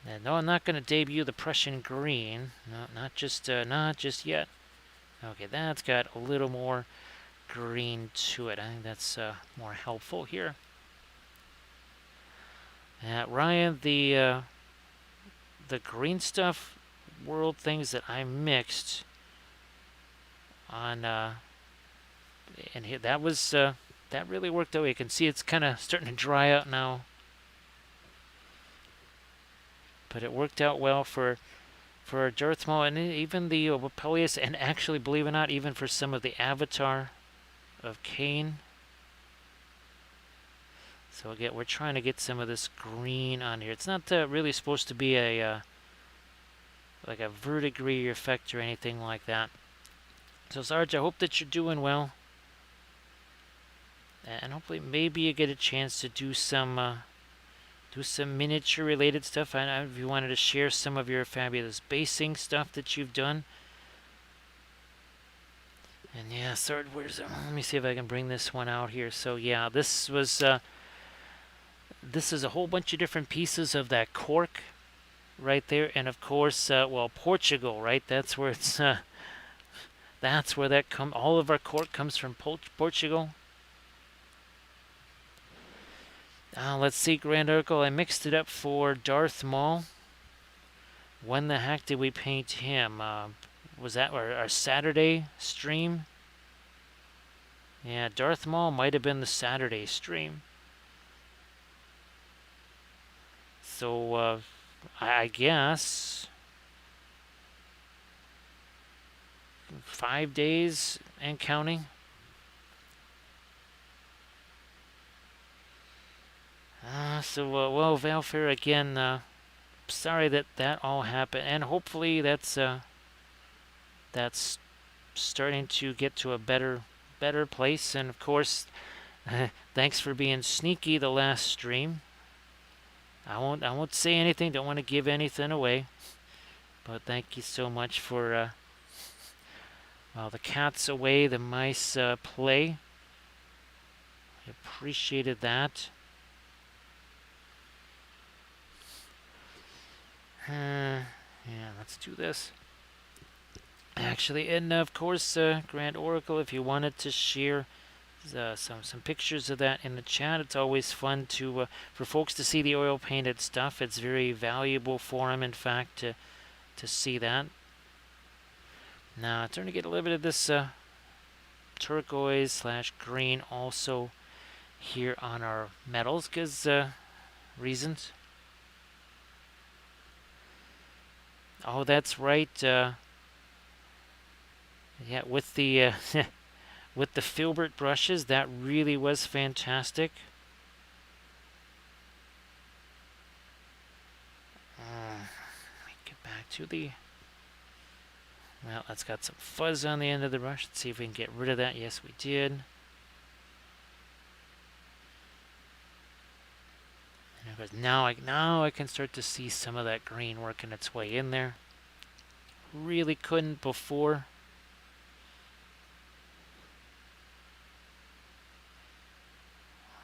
And no, I'm not going to debut the Prussian green. No, not just yet. Okay, that's got a little more green to it. I think that's more helpful here. Ryan, the green stuff world things that I mixed on and here that was that really worked out. You can see it's kind of starting to dry out now, but it worked out well for Darth Maul and even the Wapelius, and actually, believe it or not, even for some of the Avatar of Kane. So again, we're trying to get some of this green on here. It's not really supposed to be a like a verdigris effect or anything like that. So Sarge, I hope that you're doing well, and hopefully maybe you get a chance to do some miniature related stuff. I know if you wanted to share some of your fabulous basing stuff that you've done. And yeah, Sarge, let me see if I can bring this one out here. So yeah, this is a whole bunch of different pieces of that cork right there, and of course, well, Portugal, right? That's where it's that's where that all of our cork comes from, Portugal. Let's see, Grand Oracle. I mixed it up for Darth Maul. When the heck did we paint him? Was that our Saturday stream? Yeah, Darth Maul might have been the Saturday stream. So I guess 5 days and counting. Well, Valfair, again, sorry that all happened, and hopefully that's starting to get to a better place. And of course, thanks for being sneaky the last stream. I won't say anything. Don't want to give anything away, but thank you so much for while the cat's away, the mice play. I appreciated that. Yeah, let's do this. Actually, and of course, Grand Oracle, if you wanted to share some pictures of that in the chat, it's always fun to for folks to see the oil painted stuff. It's very valuable for them, in fact, to see that. Now, I'm starting to get a little bit of this turquoise / green also here on our metals, because reasons. Oh, that's right. Yeah, with the with the filbert brushes, that really was fantastic. Let me get back to the. Well, that's got some fuzz on the end of the brush. Let's see if we can get rid of that. Yes, we did. Now I can start to see some of that green working its way in there. Really couldn't before.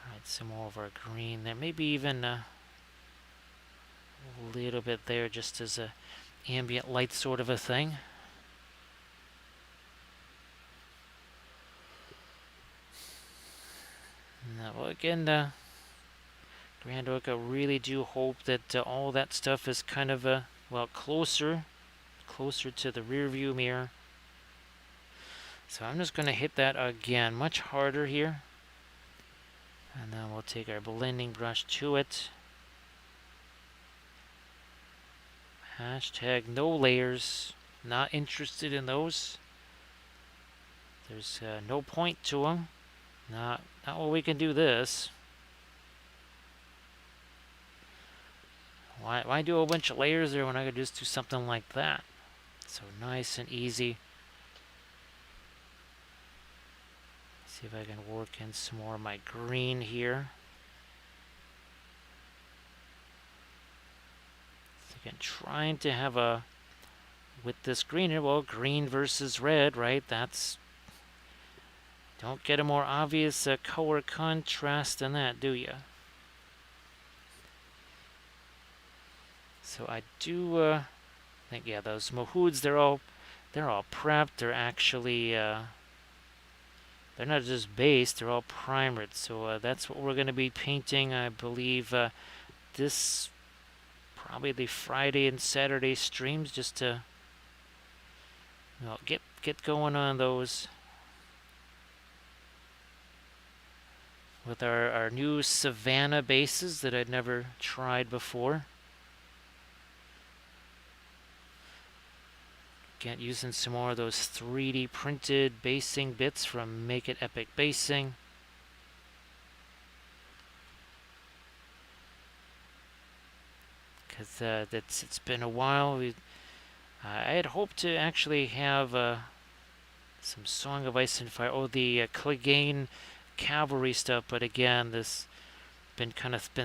Alright, some more of our green there. Maybe even a little bit there, just as a ambient light sort of a thing. Now, well, again, Grand Oracle, really do hope that all that stuff is kind of well, closer to the rear view mirror. So I'm just going to hit that again, much harder here. And then we'll take our blending brush to it. Hashtag no layers. Not interested in those. There's no point to them. Not while we can do this. Why do a bunch of layers there when I could just do something like that? So nice and easy. See if I can work in some more of my green here. So again, trying to have a with this green here, well, green versus red, right? Don't get a more obvious color contrast than that, do you? So I do think, yeah, those Mahouds, they're all prepped. They're actually they're not just based, they're all primered. So that's what we're going to be painting, I believe, this probably the Friday and Saturday streams, just to get going on those with our new Savannah bases that I'd never tried before. Again, using some more of those 3D printed basing bits from Make It Epic Basing. Because it's been a while. I had hoped to actually have some Song of Ice and Fire, the Clegane Cavalry stuff, but again, this been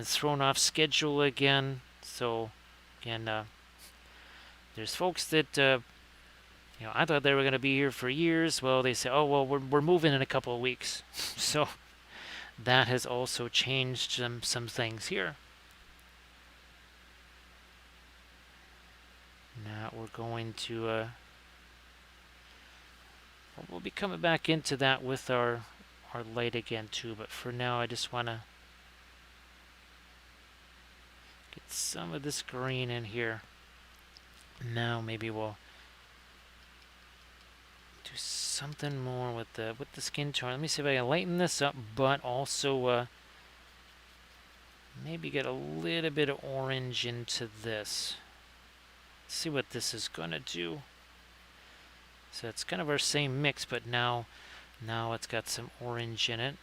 thrown off schedule again. So again, there's folks that I thought they were going to be here for years. Well, they say, oh well, we're moving in a couple of weeks. So that has also changed some things here. Now we're going to we'll be coming back into that with our light again too, but for now I just want to get some of this green in here. Now maybe we'll do something more with the skin tone. Let me see if I can lighten this up, but also maybe get a little bit of orange into this. Let's see what this is gonna do. So it's kind of our same mix, but now it's got some orange in it.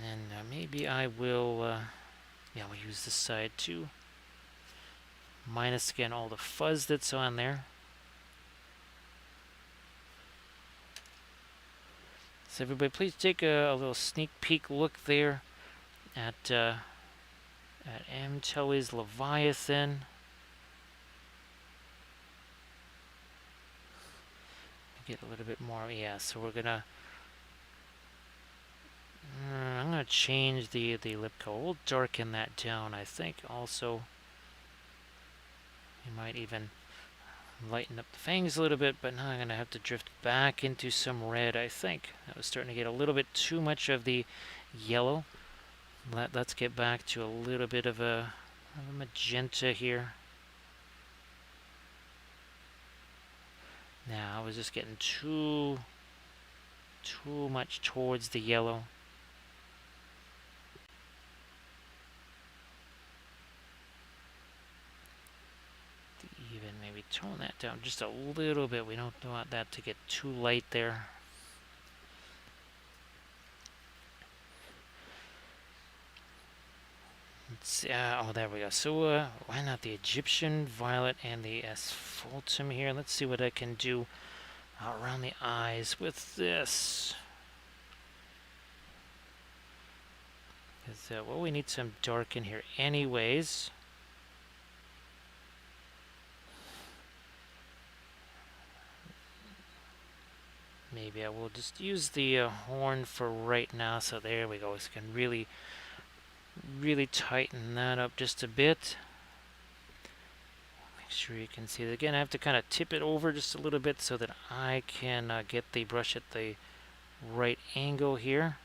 And maybe I will, we'll use this side too. Minus again all the fuzz that's on there. So everybody, please take a little sneak peek look there at M. Tully's Leviathan. Get a little bit more, yeah. So we're gonna. I'm gonna change the lip color. We'll darken that down, I think. Also, you might even lighten up the fangs a little bit, but now I'm gonna have to drift back into some red, I think. That was starting to get a little bit too much of the yellow. Let's get back to a little bit of a magenta here. Now I was just getting too much towards the yellow. Even maybe tone that down just a little bit. We don't want that to get too light there. Oh, there we go. So why not the Egyptian Violet and the Asphaltum here? Let's see what I can do around the eyes with this. Well, we need some dark in here anyways. Maybe I will just use the horn for right now. So there we go. So we can really tighten that up just a bit. Make sure you can see it. Again, I have to kind of tip it over just a little bit so that I can get the brush at the right angle here.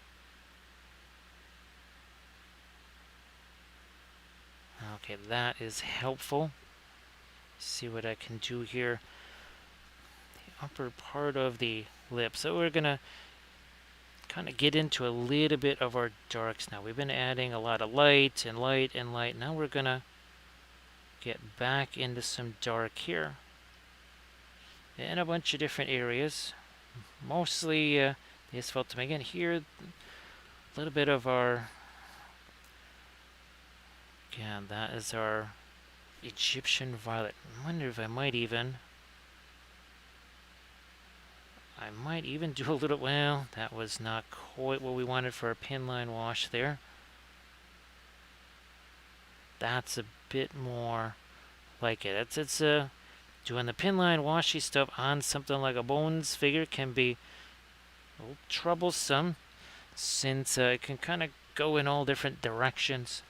Okay, that is helpful. See what I can do here. The upper part of the lip. So we're gonna kind of get into a little bit of our darks now. We've been adding a lot of light and light and light. Now we're gonna get back into some dark here in a bunch of different areas. Mostly the Asphaltum. Again, here a little bit of our, again, that is our Egyptian Violet. I wonder if I might even do a little, well, that was not quite what we wanted for our pin line wash there. That's a bit more like it. It's doing the pin line washy stuff on something like a bones figure can be a little troublesome since it can kind of go in all different directions.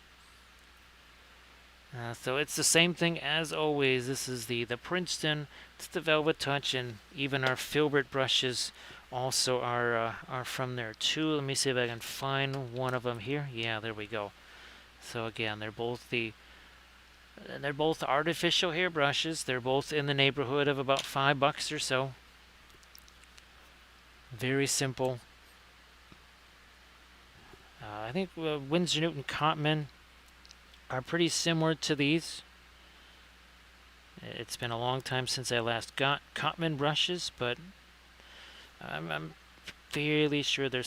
So it's the same thing as always. This is the Princeton, it's the Velvet Touch, and even our Filbert brushes also are from there too. Let me see if I can find one of them here. Yeah, there we go. So again, they're both artificial hair brushes. They're both in the neighborhood of about $5 or so. Very simple. I think Winsor Newton Cotman are pretty similar to these. It's been a long time since I last got Cotman brushes, but I'm fairly sure they're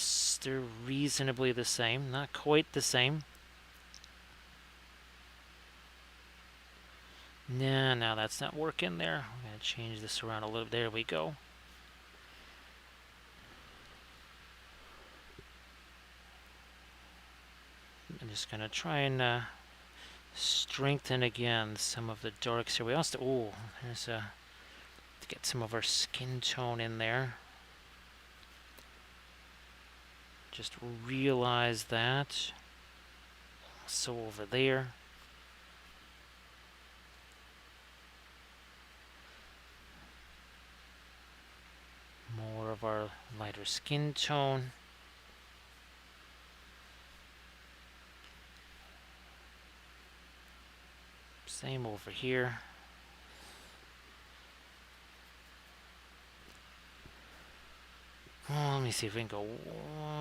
reasonably the same. Not quite the same. No, that's not working there. I'm going to change this around a little. There we go. I'm just going to try and strengthen again some of the darks here. We also, there's to get some of our skin tone in there. Just realize that. So over there. More of our lighter skin tone. Same over here. Let me see if we can go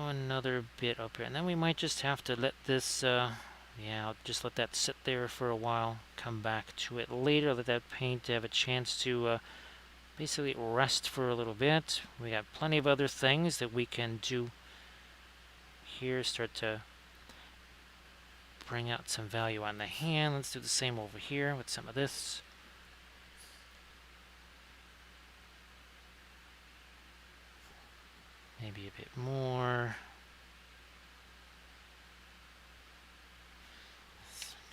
another bit up here. And then we might just have to let this, yeah, I'll just let that sit there for a while. Come back to it later. Let that paint have a chance to basically rest for a little bit. We got plenty of other things that we can do here. Start to bring out some value on the hand. Let's do the same over here with some of this. Maybe a bit more.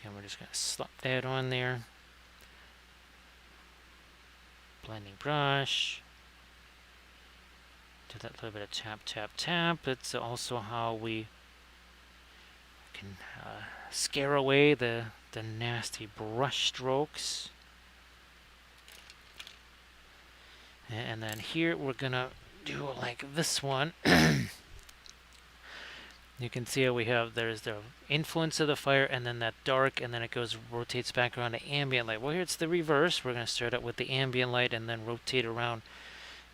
And we're just going to slap that on there. Blending brush. Do that little bit of tap, tap, tap. It's also how we can scare away the nasty brush strokes. And then here we're going to do like this one. You can see how we have, there's the influence of the fire and then that dark, and then it rotates back around to ambient light. Well, here it's the reverse. We're going to start out with the ambient light and then rotate around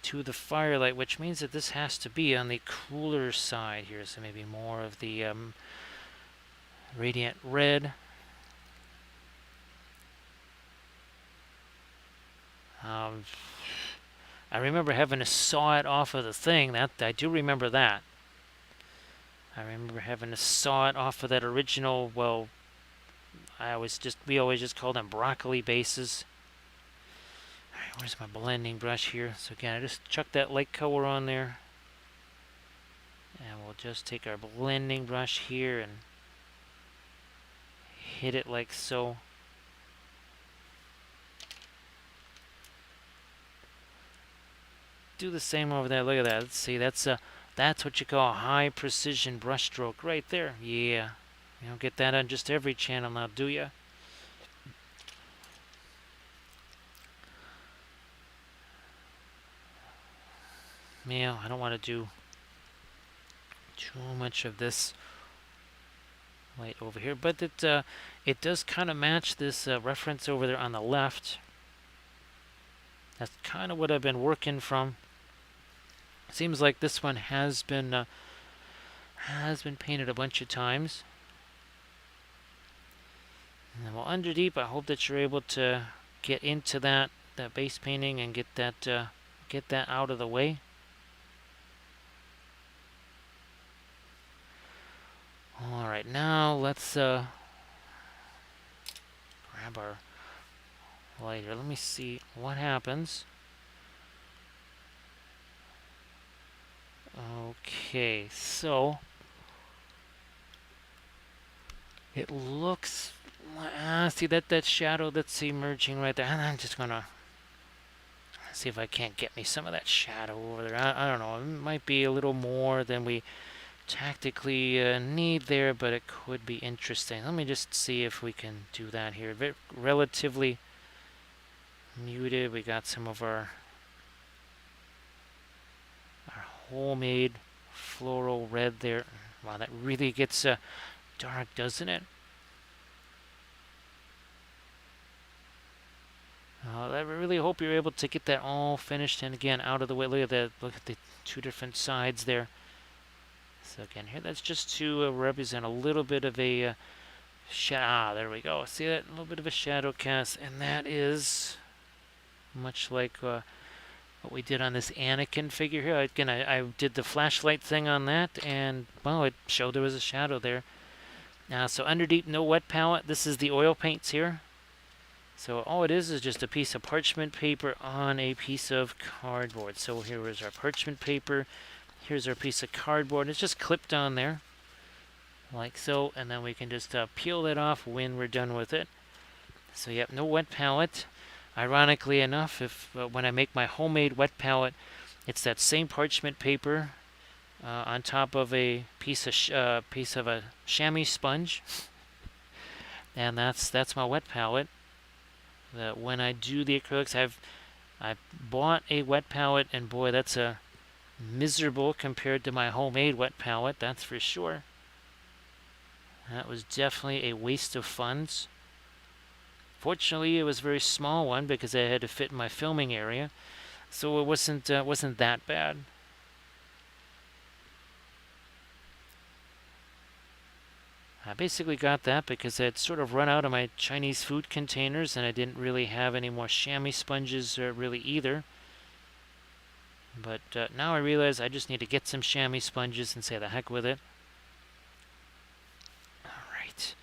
to the firelight, which means that this has to be on the cooler side here. So maybe more of the radiant red. I remember having to saw it off of the thing. I do remember that. I remember having to saw it off of that original, well, we always just called them broccoli bases. Alright, where's my blending brush here? So again, I just chuck that light color on there. And we'll just take our blending brush here and hit it like so. Do the same over there. Look at that. Let's see. That's what you call a high precision brush stroke right there. Yeah. You don't get that on just every channel now, do you? Yeah, I don't want to do too much of this light over here, but it does kind of match this reference over there on the left. That's kind of what I've been working from. Seems like this one has been painted a bunch of times. And well, under deep, I hope that you're able to get into that base painting and get that out of the way. All right, now let's grab our lighter. Let me see what happens. Okay, so it looks See that shadow that's emerging right there. I'm just gonna see if I can't get me some of that shadow over there. I don't know. It might be a little more than we tactically need there, but it could be interesting. Let me just see if we can do that here. Relatively muted. We got some of our homemade floral red there. Wow, that really gets dark, doesn't it? I really hope you're able to get that all finished and again out of the way. Look at that. Look at the two different sides there. So again, here that's just to represent a little bit of a there we go. See that? A little bit of a shadow cast, and that is much like what we did on this Anakin figure here. Again, I did the flashlight thing on that, and well, it showed there was a shadow there. So underneath, no wet palette. This is the oil paints here. So all it is just a piece of parchment paper on a piece of cardboard. So here is our parchment paper. Here's our piece of cardboard. It's just clipped on there, like so, and then we can just peel that off when we're done with it. So yep, no wet palette. Ironically enough, if when I make my homemade wet palette, it's that same parchment paper on top of a piece of a chamois sponge, and that's my wet palette. That when I do the acrylics, I bought a wet palette, and boy, that's a miserable compared to my homemade wet palette. That's for sure. That was definitely a waste of funds. Fortunately, it was a very small one because I had to fit in my filming area, so it wasn't that bad. I basically got that because I had sort of run out of my Chinese food containers, and I didn't really have any more chamois sponges really either. But now I realize I just need to get some chamois sponges and say the heck with it. Alright.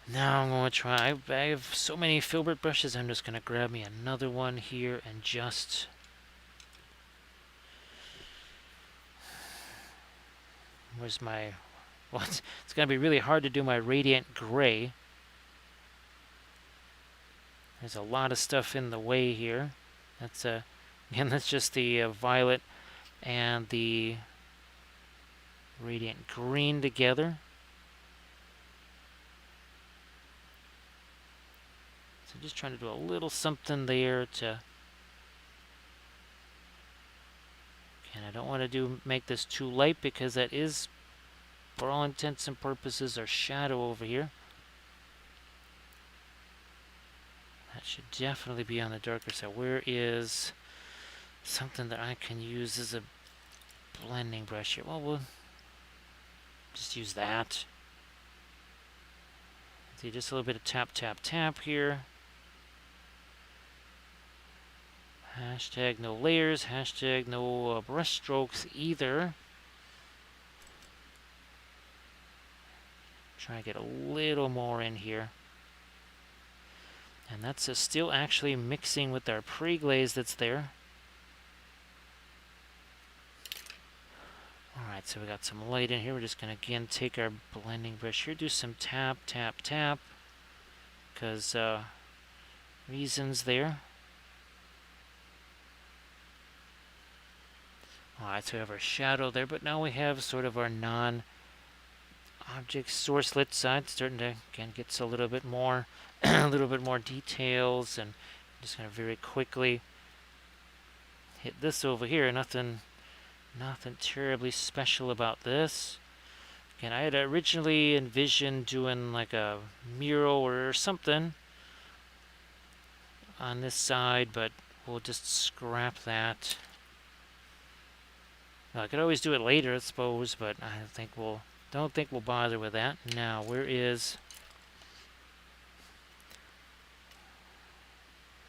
Now I'm going to try. I have so many filbert brushes, I'm just going to grab me another one here and just... Where's my... Well, it's going to be really hard to do my radiant gray. There's a lot of stuff in the way here. That's again, that's just the violet and the radiant green together. So just trying to do a little something there to... And I don't want to make this too light because that is, for all intents and purposes, our shadow over here. That should definitely be on the darker side. Where is something that I can use as a blending brush here? Well, we'll just use that. See, just a little bit of tap, tap, tap here. Hashtag no layers. Hashtag no brush strokes either. Try to get a little more in here. And that's still actually mixing with our pre-glaze that's there. Alright, so we got some light in here. We're just going to again take our blending brush here, do some tap, tap, tap. Because reasons there. Alright, so we have our shadow there, but now we have sort of our non-object sourcelet side starting to again get a little bit more a little bit more details, and I'm just going to very quickly hit this over here. Nothing terribly special about this. Again, I had originally envisioned doing like a mural or something on this side, but we'll just scrap that. I could always do it later, I suppose, but I don't think we'll bother with that. Now, where is...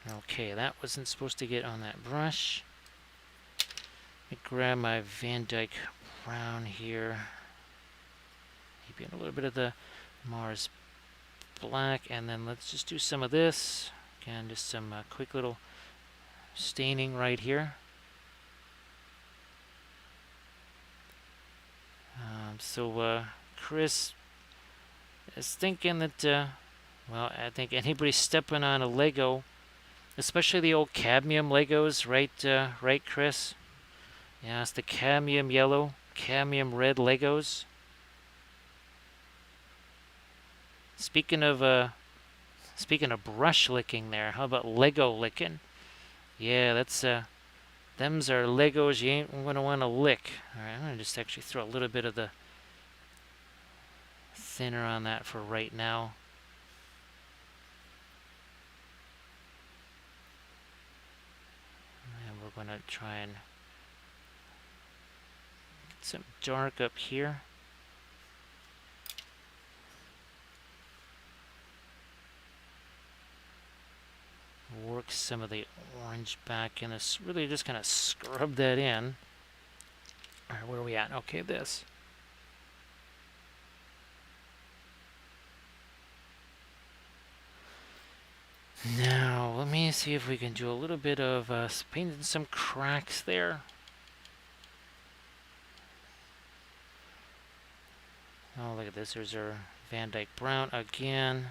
Okay, that wasn't supposed to get on that brush. Let me grab my Van Dyke brown here. Maybe a little bit of the Mars black, and then let's just do some of this. Again, just some quick little staining right here. So Chris is thinking that, well, I think anybody stepping on a Lego, especially the old cadmium Legos, right, Chris? Yeah, it's the cadmium yellow, cadmium red Legos. Speaking of brush licking, there, how about Lego licking? Yeah, them's are Legos you ain't gonna want to lick. All right, I'm gonna just actually throw a little bit of the thinner on that for right now. And we're gonna try and get some dark up here. Work some of the orange back in this. Really just kind of scrub that in. All right, where are we at? Okay, this. Now, let me see if we can do a little bit of painting some cracks there. Oh, look at this. There's our Van Dyke Brown again.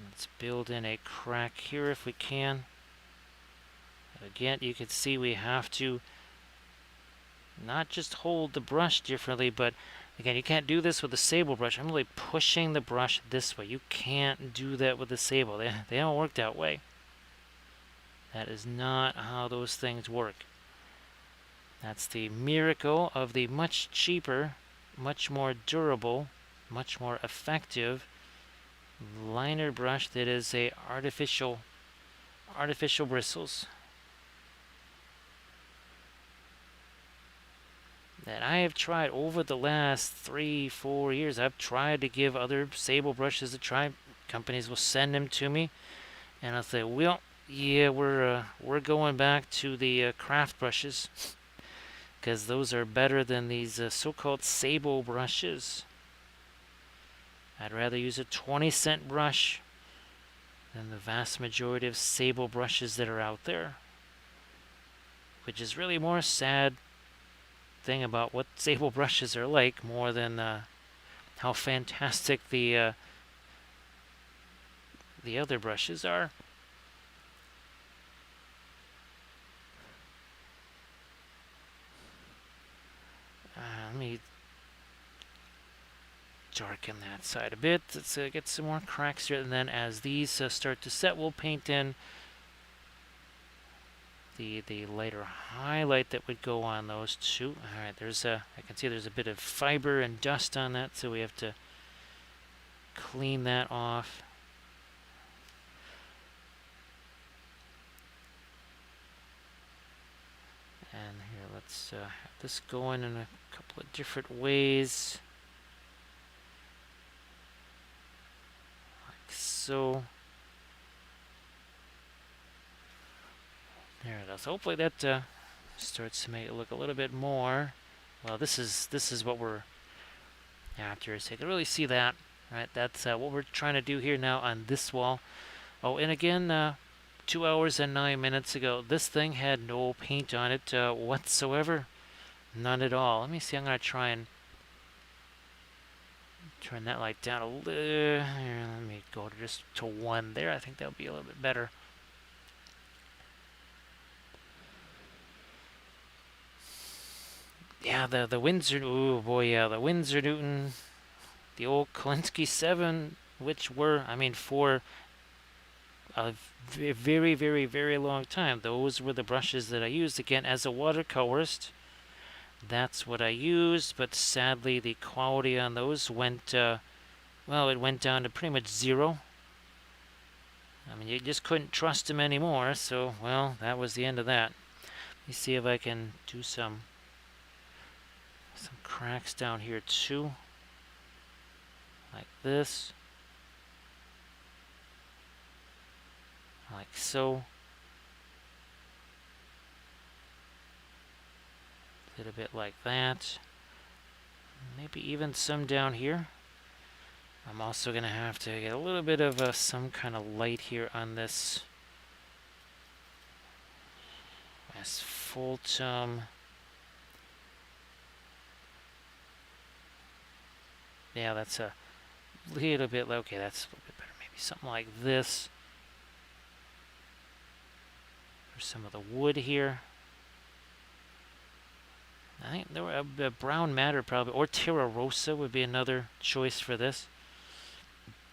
Let's build in a crack here if we can. Again, you can see we have to not just hold the brush differently, but again, you can't do this with the sable brush. I'm really pushing the brush this way. You can't do that with the sable. They don't work that way. That is not how those things work. That's the miracle of the much cheaper, much more durable, much more effective liner brush that is a artificial bristles. That I have tried over the last 3-4 years. I've tried to give other sable brushes a try. Companies will send them to me, and I'll say, well, yeah, we're going back to the craft brushes because those are better than these so-called sable brushes. I'd rather use a 20-cent brush than the vast majority of sable brushes that are out there, which is really more sad thing about what sable brushes are like, more than how fantastic the other brushes are. Let me darken that side a bit. Let's get some more cracks here, and then as these start to set, we'll paint in the lighter highlight that would go on those two. All right, I can see there's a bit of fiber and dust on that, so we have to clean that off. And here, let's have this going in a couple of different ways. Like so. There it is. Hopefully that starts to make it look a little bit more. Well, this is what we're after. So you can really see that, right? That's what we're trying to do here now on this wall. Oh, and again, 2 hours and 9 minutes ago, this thing had no paint on it whatsoever. None at all. Let me see. I'm gonna try and turn that light down a little. Here, let me go just to 1 there. I think that'll be a little bit better. Yeah, the Winsor. Oh boy, yeah, the Winsor Newton, the old Kolinsky 7, which were, I mean, for a very, very, very long time, those were the brushes that I used again as a watercolorist. That's what I used, but sadly the quality on those went, well, it went down to pretty much zero. I mean, you just couldn't trust them anymore, so, well, that was the end of that. Let me see if I can do some cracks down here too, like this, like so. A little bit like that. Maybe even some down here. I'm also going to have to get a little bit of some kind of light here on this asphaltum. Yeah, that's a little bit, okay, that's a little bit better. Maybe something like this. For some of the wood here. I think there were a brown matter probably, or Terra Rosa would be another choice for this.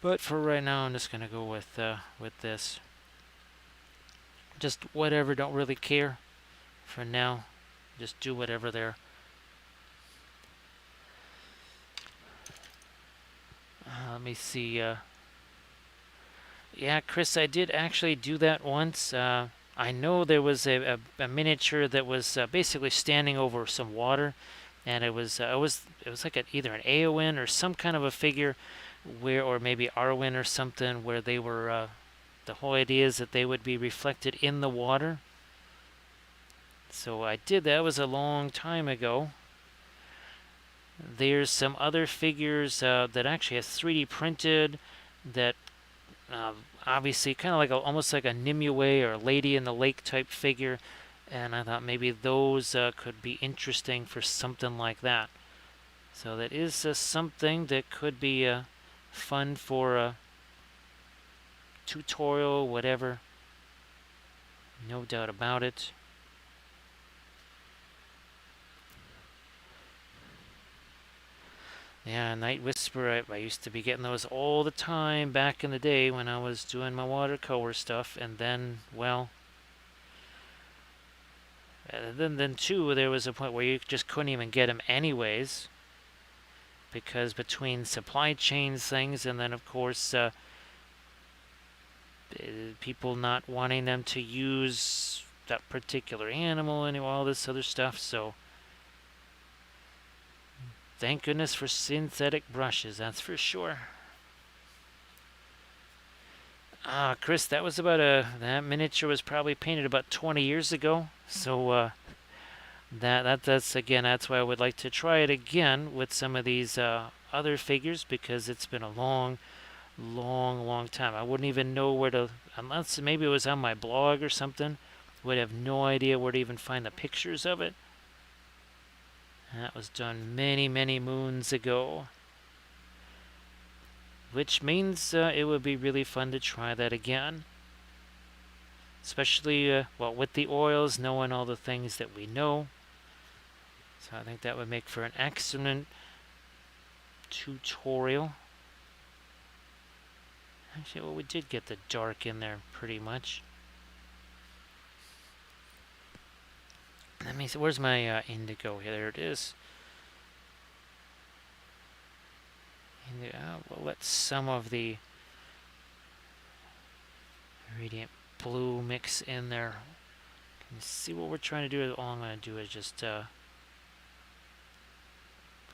But for right now, I'm just gonna go with this. Just whatever, don't really care. For now, just do whatever there. Let me see. Yeah, Chris, I did actually do that once. I know there was a miniature that was basically standing over some water, and it was like either an Eowyn or some kind of a figure, or maybe Arwen or something, where they were. The whole idea is that they would be reflected in the water. So I did that. It was a long time ago. There's some other figures that actually has 3D printed that obviously kind of like almost like a Nimue or a Lady in the Lake type figure, and I thought maybe those could be interesting for something like that. So that is something that could be fun for a tutorial, whatever. No doubt about it. Yeah, Night Whisper, I used to be getting those all the time back in the day when I was doing my watercolor stuff, and then, well, then too, there was a point where you just couldn't even get them anyways, because between supply chains things, and then of course people not wanting them to use that particular animal and all this other stuff, so thank goodness for synthetic brushes, that's for sure. Chris, that was that miniature was probably painted about 20 years ago. So that's again, that's why I would like to try it again with some of these other figures, because it's been a long, long, long time. I wouldn't even know where to, unless maybe it was on my blog or something. Would have no idea where to even find the pictures of it. That was done many, many moons ago. Which means it would be really fun to try that again. Especially, well, with the oils, knowing all the things that we know. So I think that would make for an excellent tutorial. Actually, well, we did get the dark in there pretty much. Let me see, where's my indigo? Here, there it is. We'll let some of the radiant blue mix in there. Can you see what we're trying to do? All I'm going to do is just put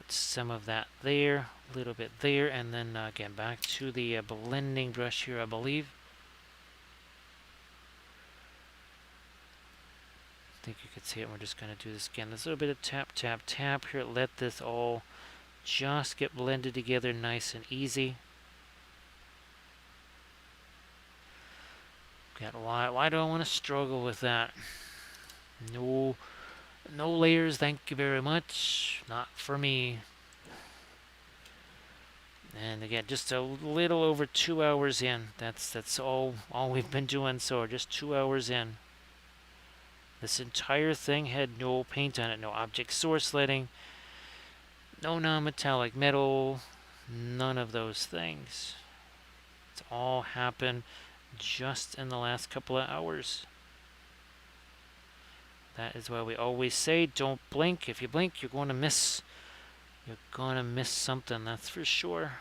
some of that there, a little bit there, and then again back to the blending brush here, I believe. I think you can see it. We're just going to do this again. There's a little bit of tap, tap, tap here. Let this all just get blended together nice and easy. Why do I want to struggle with that? No layers, thank you very much. Not for me. And again, just a little over 2 hours in. That's all we've been doing so far, just 2 hours in. This entire thing had no paint on it, no object source lighting, no non-metallic metal, none of those things. It's all happened just in the last couple of hours. That is why we always say, don't blink. If you blink, you're going to miss. You're going to miss something, that's for sure.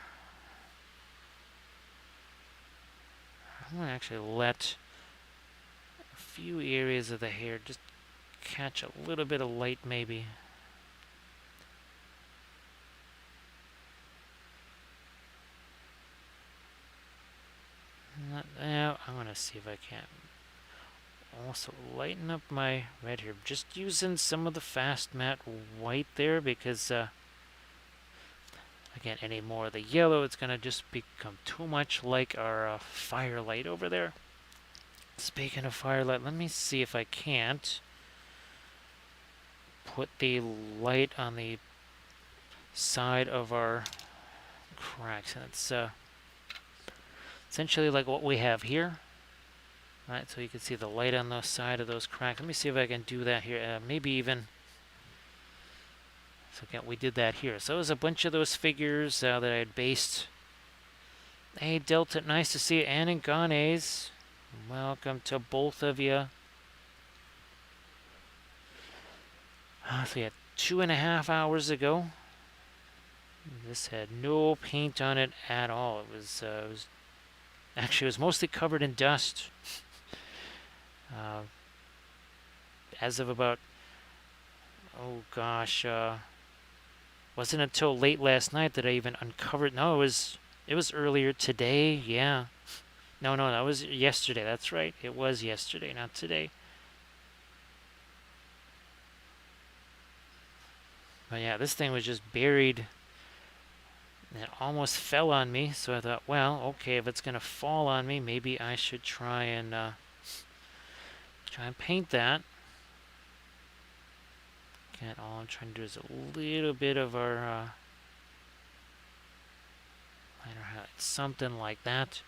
I'm going to actually let a few areas of the hair just catch a little bit of light, maybe. I'm going to see if I can also lighten up my red here. Just using some of the fast matte white there, because again, any more of the yellow, it's going to just become too much like our firelight over there. Speaking of firelight, let me see if I can't put the light on the side of our cracks, and it's essentially like what we have here. Right, so you can see the light on the side of those cracks. Let me see if I can do that here. Maybe even. So again, we did that here. So it was a bunch of those figures that I had based. Hey, Delta, nice to see you. Ann and Ganes, welcome to both of you. So yeah, 2.5 hours ago. This had no paint on it at all. Actually, it was mostly covered in dust. As of about, oh gosh, wasn't until late last night that I even uncovered. No, it was earlier today. Yeah, no, that was yesterday. That's right. It was yesterday, not today. But yeah, this thing was just buried. It almost fell on me, so I thought, well, okay, if it's gonna fall on me, maybe I should try and paint that. Again, all I'm trying to do is a little bit of our minor highlight, something like that.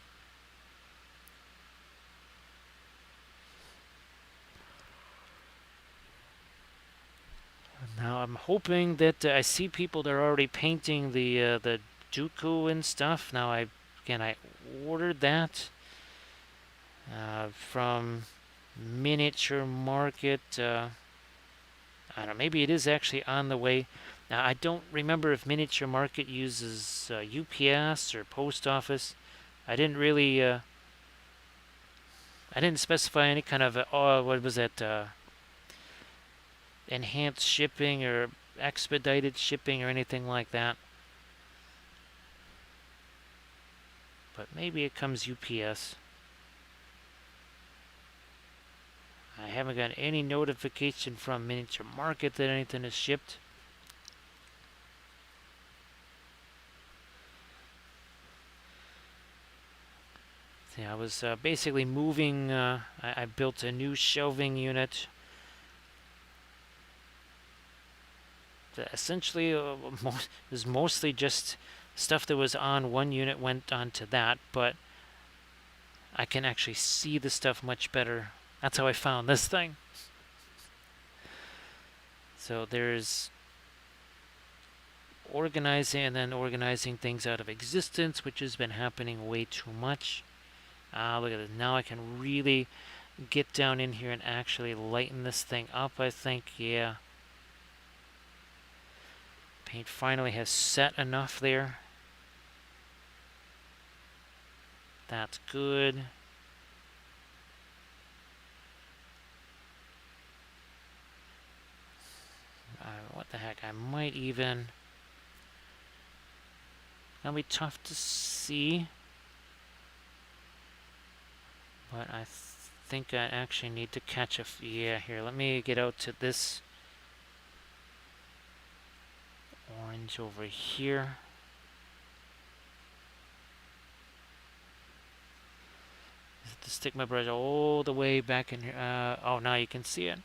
Now I'm hoping that I see people that are already painting the Dooku and stuff. Now I ordered that from Miniature Market. I don't know, maybe it is actually on the way. Now I don't remember if Miniature Market uses UPS or post office. I didn't really. I didn't specify any kind of what was that? Enhanced shipping or expedited shipping or anything like that. But maybe it comes UPS. I haven't got any notification from Miniature Market that anything is shipped. See, I was basically moving. I built a new shelving unit. Essentially, it was mostly just stuff that was on one unit went onto that, but I can actually see the stuff much better. That's how I found this thing. So there's organizing and then organizing things out of existence, which has been happening way too much. Look at this. Now I can really get down in here and actually lighten this thing up, I think. Yeah. Paint finally has set enough there. That's good. What the heck? I might even. That'll be tough to see. But I think I actually need to catch a. Yeah, here. Let me get out to this orange over here. To stick my brush all the way back in here. Oh, now you can see it.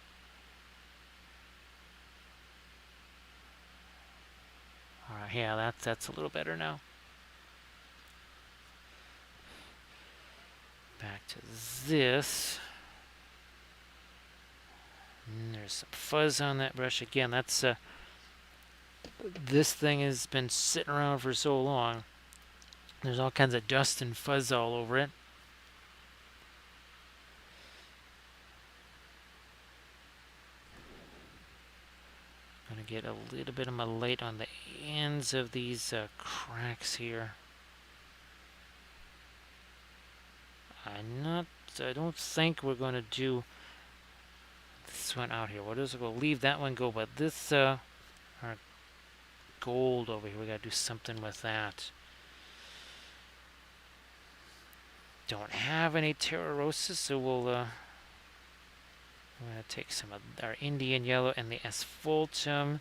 All right, yeah, that's a little better now. Back to this. And there's some fuzz on that brush again. That's this thing has been sitting around for so long. There's all kinds of dust and fuzz all over it. Gonna get a little bit of my light on the ends of these cracks here. I don't think we're gonna do this one out here. We'll leave that one go, but this our gold over here, we gotta do something with that. Don't have any Terra Rosa, so we're gonna take some of our Indian yellow and the asphaltum.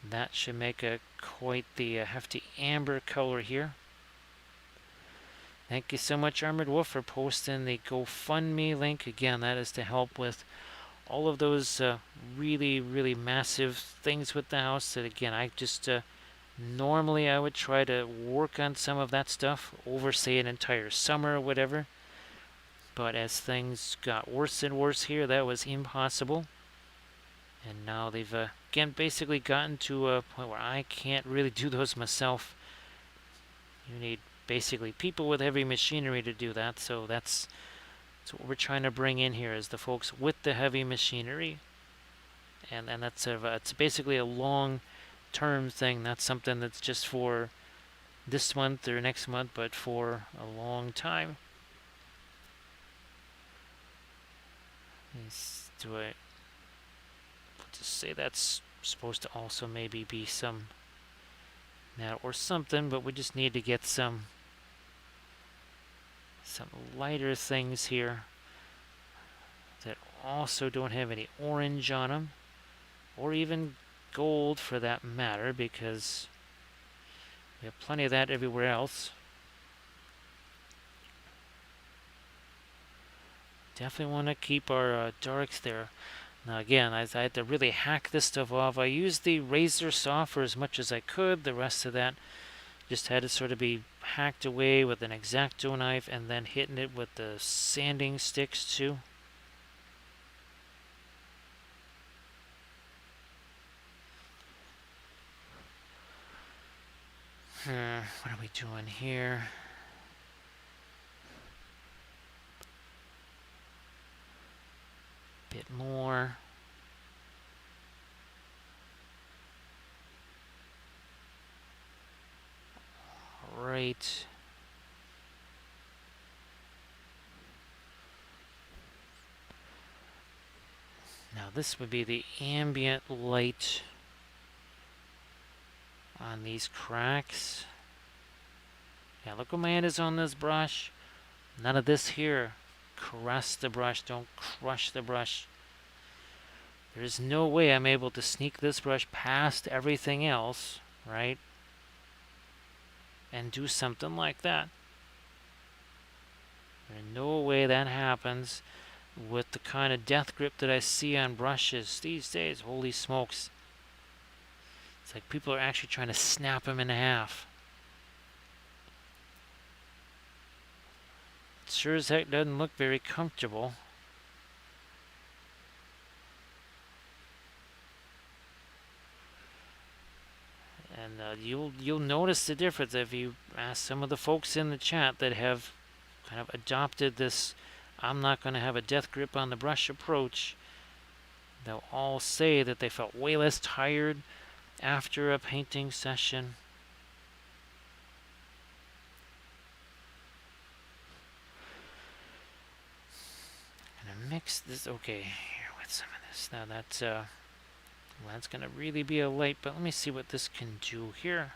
That should make quite the hefty amber color here. Thank you so much, Armored Wolf, for posting the GoFundMe link. Again, that is to help with all of those really, really massive things with the house that, again, I just Normally I would try to work on some of that stuff over, say, an entire summer or whatever. But as things got worse and worse here, that was impossible. And now they've, again, basically gotten to a point where I can't really do those myself. You need basically people with heavy machinery to do that, so that's what we're trying to bring in here, is the folks with the heavy machinery. And that's it's basically a long-term thing, not something that's just for this month or next month, but for a long time. Do I just say that's supposed to also maybe be some that or something, but we just need to get some lighter things here that also don't have any orange on them, or even gold for that matter, because we have plenty of that everywhere else. Definitely want to keep our darks there. Now again, I had to really hack this stuff off. I used the razor saw for as much as I could. The rest of that just had to sort of be hacked away with an X-Acto knife and then hitting it with the sanding sticks too. What are we doing here? Bit more. Right. Now this would be the ambient light on these cracks. Yeah, look what my hand is on this brush. None of this here. Caress the brush, don't crush the brush. There's no way I'm able to sneak this brush past everything else, right? And do something like that. There's no way that happens with the kind of death grip that I see on brushes these days. Holy smokes. It's like people are actually trying to snap them in half. It sure as heck doesn't look very comfortable. And you'll notice the difference if you ask some of the folks in the chat that have kind of adopted this I'm not going to have a death grip on the brush approach. They'll all say that they felt way less tired after a painting session. I'm gonna mix this, okay, here with some of this. Now that's well, that's gonna really be a light, but let me see what this can do here.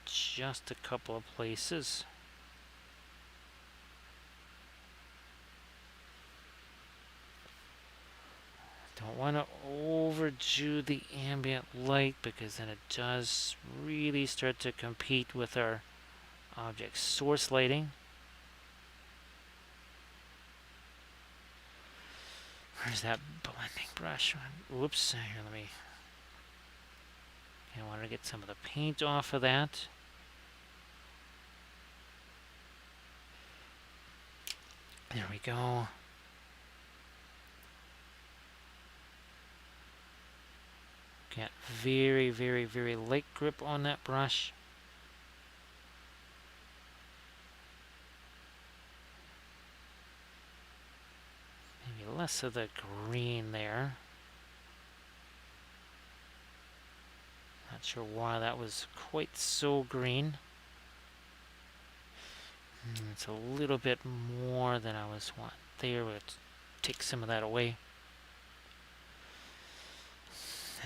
Just a couple of places. Don't want to overdo the ambient light because then it does really start to compete with our object source lighting. Where's that blending brush? Whoops, here, let me... I want to get some of the paint off of that. There we go. Got very, very, very light grip on that brush. Maybe less of the green there. Not sure why that was quite so green. It's a little bit more than I was wanting there. We'll take some of that away.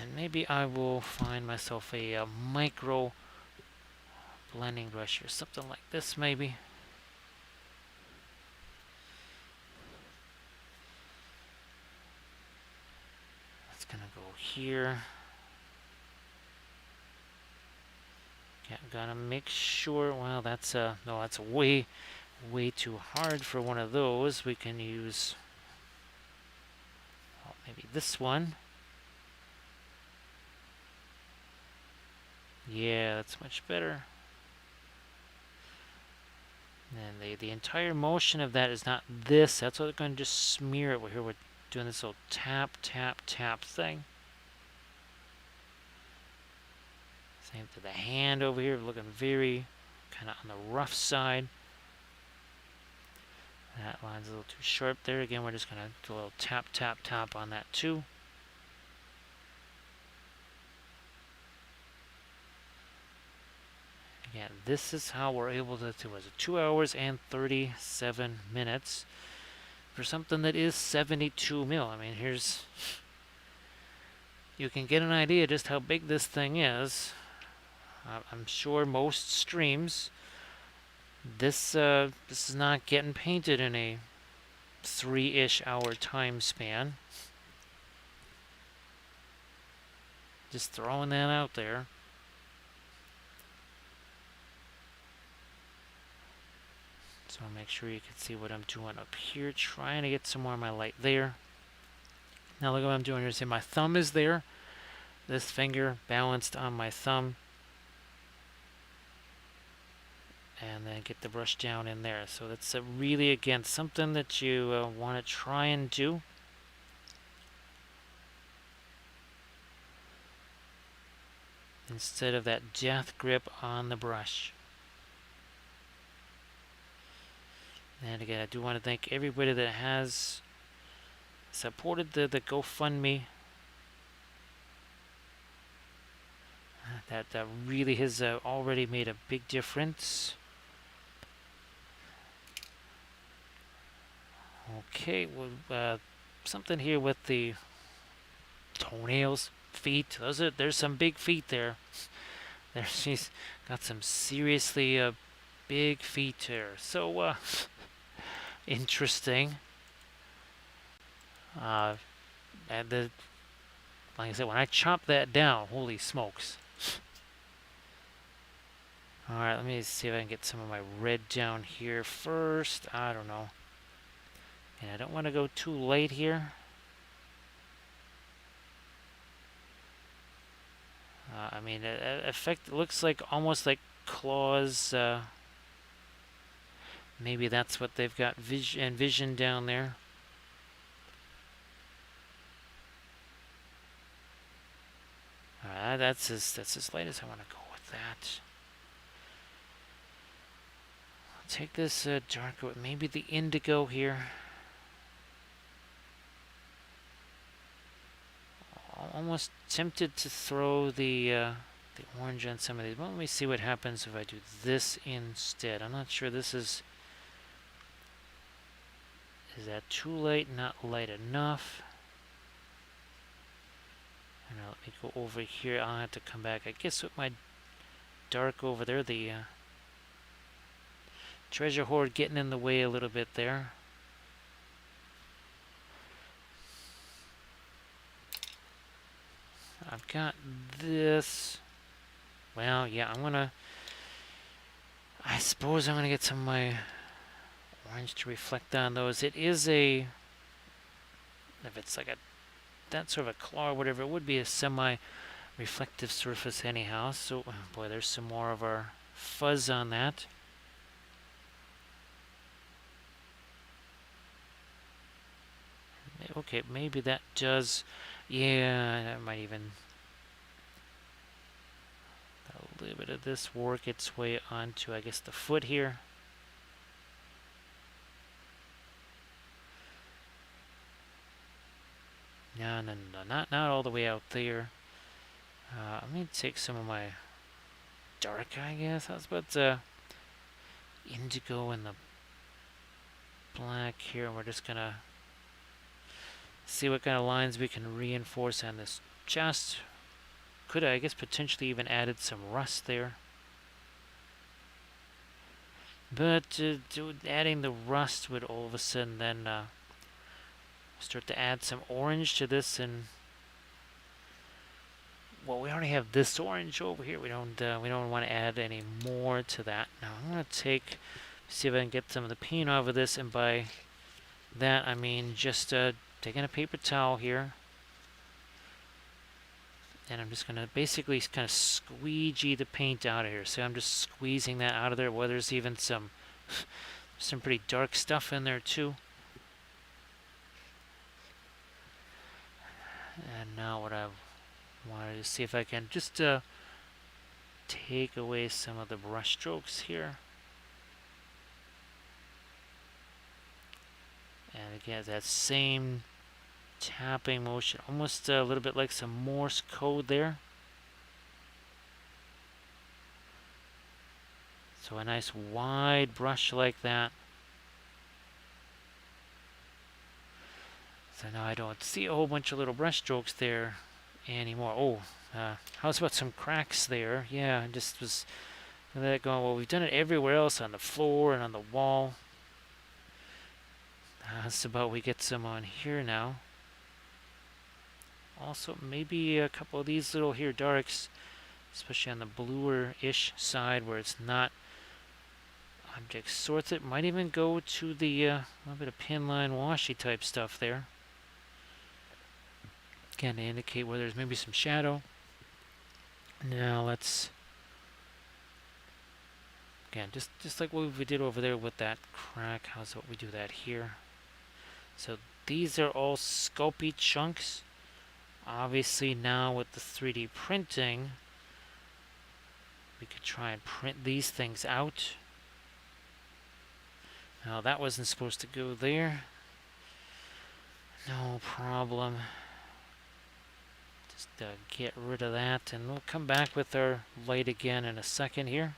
And maybe I will find myself a micro blending brush or something like this maybe. That's gonna go here. Yeah, gotta make sure, well that's no, that's way too hard for one of those. We can use maybe this one. Yeah, that's much better. And the entire motion of that is not this. That's what we're going to just smear it. We're doing this little tap, tap, tap thing. Same to the hand over here, looking very kind of on the rough side. That line's a little too sharp there. Again, we're just going to do a little tap, tap, tap on that too. Again, this is how we're able to do it. 2 hours and 37 minutes for something that is 72 mil. I mean, here's... You can get an idea just how big this thing is. I'm sure most streams, this is not getting painted in a 3-ish hour time span. Just throwing that out there. So I'll make sure you can see what I'm doing up here, trying to get some more of my light there. Now look what I'm doing here. See, my thumb is there. This finger balanced on my thumb. And then get the brush down in there. So that's really, again, something that you want to try and do. Instead of that death grip on the brush. And again, I do want to thank everybody that has supported the GoFundMe. That really has already made a big difference. Okay, well, something here with the toenails, feet. There's some big feet there. She's got some seriously big feet there. So interesting. And like I said, when I chop that down, holy smokes. Alright, let me see if I can get some of my red down here first. I don't know. And I don't want to go too late here. I mean, it looks like almost like claws. Maybe that's what they've got envisioned down there. Alright, that's as light as I want to go with that. I'll take this darker, maybe the indigo here. Almost tempted to throw the orange on some of these. Well, let me see what happens if I do this instead. I'm not sure this is... Is that too light? Not light enough? And let me go over here. I'll have to come back, I guess, with my dark over there. The treasure hoard getting in the way a little bit there. I've got this. Well, yeah, I suppose I'm gonna get some of my orange to reflect on those. It is if it's like that sort of a claw or whatever, it would be a semi-reflective surface anyhow. So, oh boy, there's some more of our fuzz on that. Okay, maybe that does... Yeah, that might even... A little bit of this work its way onto, I guess, the foot here. No, not all the way out there. Let me take some of my dark, I guess. I was about the indigo and the black here. We're just gonna see what kind of lines we can reinforce on this chest. Could I guess potentially even added some rust there. But adding the rust would all of a sudden then start to add some orange to this, and well, we already have this orange over here. We don't want to add any more to that. Now I'm gonna see if I can get some of the paint off of this, and by that I mean just taking a paper towel here, And I'm just going to basically kind of squeegee the paint out of here. So I'm just squeezing that out of there. Well, there's even some pretty dark stuff in there too. And now what I wanted to see if I can just take away some of the brush strokes here. And again, that same tapping motion, almost a little bit like some Morse code there. So a nice wide brush like that. So now I don't see a whole bunch of little brush strokes there anymore. Oh, how's about some cracks there? Yeah, I just was let it go. Well, we've done it everywhere else, on the floor and on the wall. That's about we get some on here now. Also, maybe a couple of these little here darks, especially on the bluer-ish side where it's not object sorts. It might even go to the little bit of pin line washy type stuff there. Again, to indicate where there's maybe some shadow. Now let's, again, just like what we did over there with that crack, how's what we do that here? So these are all Sculpey chunks. Obviously now with the 3D printing, we could try and print these things out. Now that wasn't supposed to go there. No problem. Just get rid of that, and we'll come back with our light again in a second here.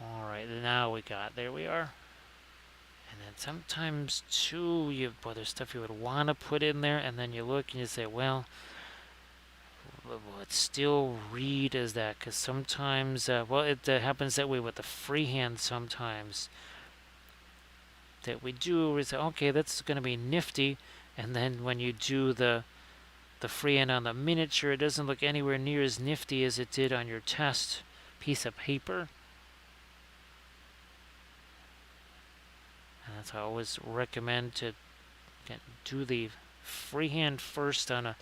Alright, now there we are. And then sometimes too, there's stuff you would want to put in there, and then you look and you say, well, will it still read as that? Because sometimes, it happens that way with the freehand sometimes. That we do, we say, okay, that's going to be nifty, and then when you do the freehand on the miniature, it doesn't look anywhere near as nifty as it did on your test piece of paper. And that's how I always recommend to do the freehand first on a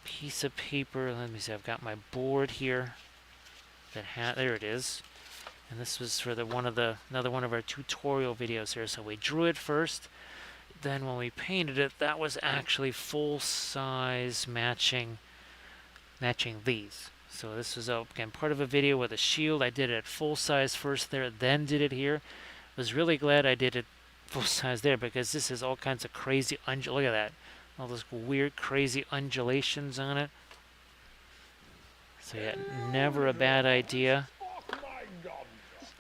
piece of paper. Let me see, I've got my board here. There it is. And this was for another one of our tutorial videos here. So we drew it first. Then when we painted it, that was actually full size matching these. So this was again part of a video with a shield. I did it at full size first there, then did it here. Was really glad I did it full size there, because this is all kinds of crazy look at that. All those weird crazy undulations on it. So yeah, never a bad idea.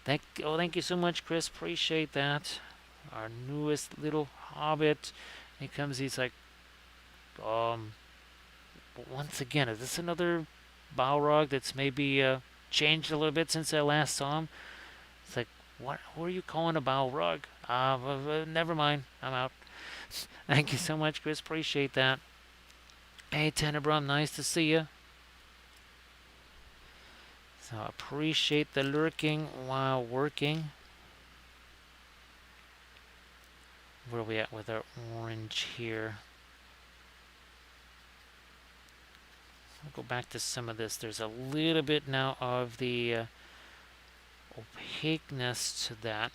Thank you so much, Chris. Appreciate that. Our newest little hobbit. He comes. He's like, once again, is this another Balrog that's maybe changed a little bit since I last saw him? It's like, what? Who are you calling a Balrog? Never mind. I'm out. Thank you so much, Chris. Appreciate that. Hey, Tenebrum. Nice to see you. So appreciate the lurking while working. Where are we at with our orange here? I'll go back to some of this. There's a little bit now of the opaqueness to that.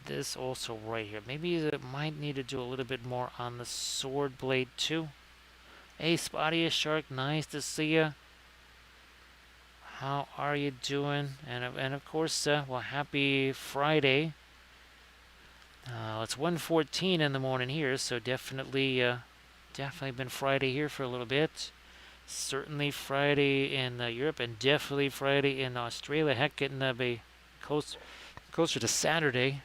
This also right here. Maybe it might need to do a little bit more on the sword blade too. Hey, Spotty Shark, nice to see you. How are you doing? And of course, well, happy Friday. It's 1:14 in the morning here, so definitely been Friday here for a little bit. Certainly Friday in Europe, and definitely Friday in Australia. Heck, getting to be closer to Saturday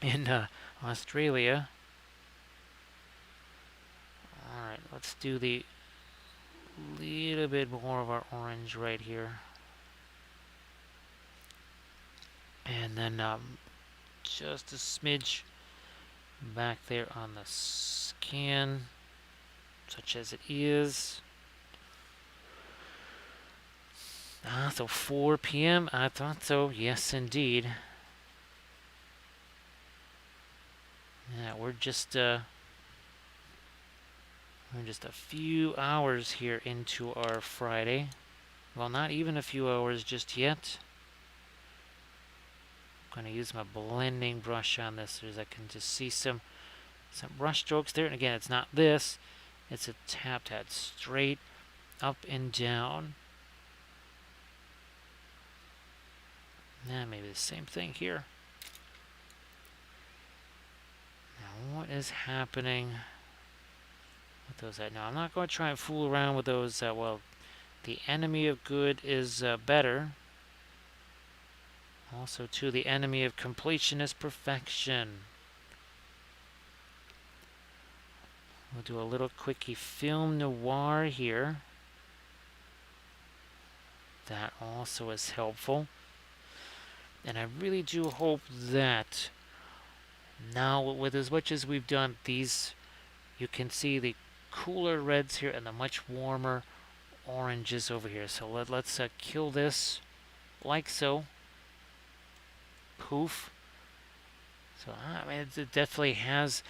in Australia. Alright, let's do the little bit more of our orange right here. And then just a smidge back there on the skin, such as it is. So 4 p.m. I thought so. Yes, indeed. We're just a few hours here into our Friday. Well, not even a few hours just yet. I'm going to use my blending brush on this so I can just see some brush strokes there. And again, it's not this. It's a tap straight up and down. Now maybe the same thing here. Now what is happening with those? Now I'm not going to try and fool around with those. Well, the enemy of good is better. Also, too, the enemy of completion is perfection. We'll do a little quickie film noir here. That also is helpful. And I really do hope that now, with as much as we've done these, you can see the cooler reds here and the much warmer oranges over here. So let's kill this like so. Poof. So, I mean, it definitely has.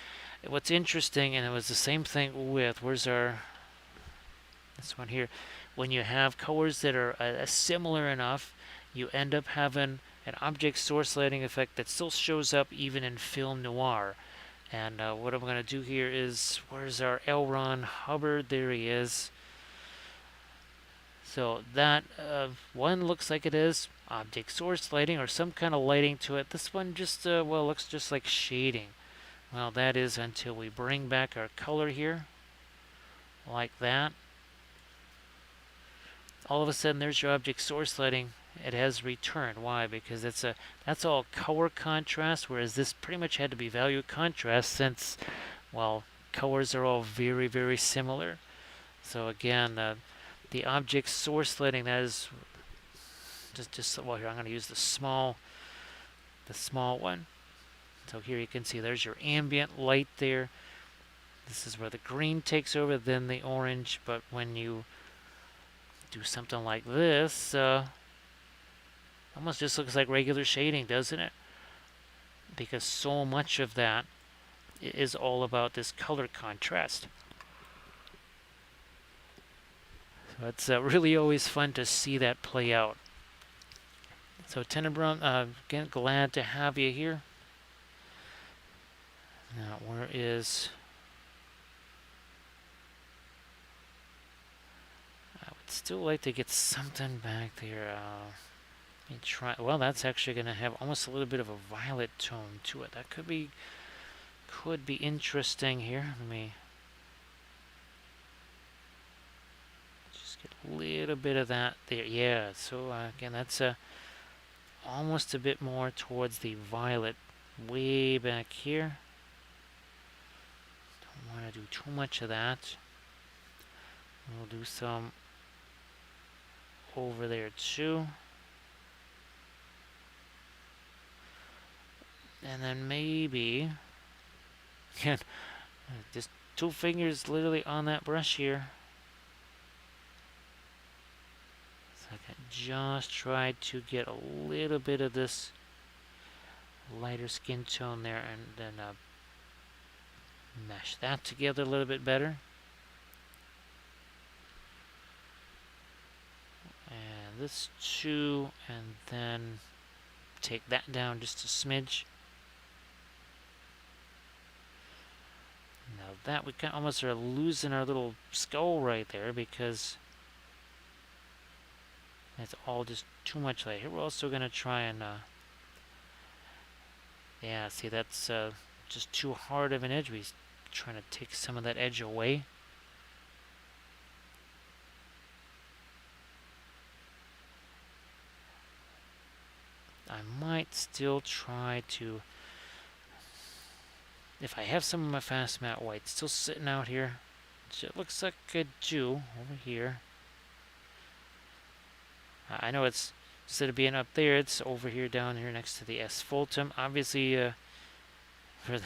What's interesting, and it was the same thing with, where's our, this one here. When you have colors that are similar enough, you end up having an object source lighting effect that still shows up even in film noir. And what I'm going to do here is, where's our L. Ron Hubbard? There he is. So that one looks like it is object source lighting or some kind of lighting to it. This one just, well, looks just like shading. Well, that is until we bring back our color here, like that. All of a sudden, there's your object source lighting. It has returned. Why? Because that's all color contrast, whereas this pretty much had to be value contrast since, well, colors are all very, very similar. So again, the object source lighting, that is just well, here I'm going to use the small one. So here you can see there's your ambient light there. This is where the green takes over, then the orange. But when you do something like this, almost just looks like regular shading, doesn't it? Because so much of that is all about this color contrast. So it's really always fun to see that play out. So Tenebrum, again, glad to have you here. Now, where is... I would still like to get something back there. Let me try... Well, that's actually going to have almost a little bit of a violet tone to it. That could be interesting here. Let me just get a little bit of that there. Yeah, so again, that's almost a bit more towards the violet way back here. Don't want to do too much of that. We'll do some over there too. And then maybe, again, just 2 fingers literally on that brush here. So I can just try to get a little bit of this lighter skin tone there, and then mesh that together a little bit better. And this too, and then take that down just a smidge. Now that we kind of almost are losing our little skull right there because that's all just too much light. Here we're also going to try and, yeah, see that's just too hard of an edge. We're trying to take some of that edge away. I might still try to, if I have some of my fast matte white still sitting out here, which it looks like I do over here. I know it's, instead of being up there, it's over here, down here next to the asphaltum. Obviously, for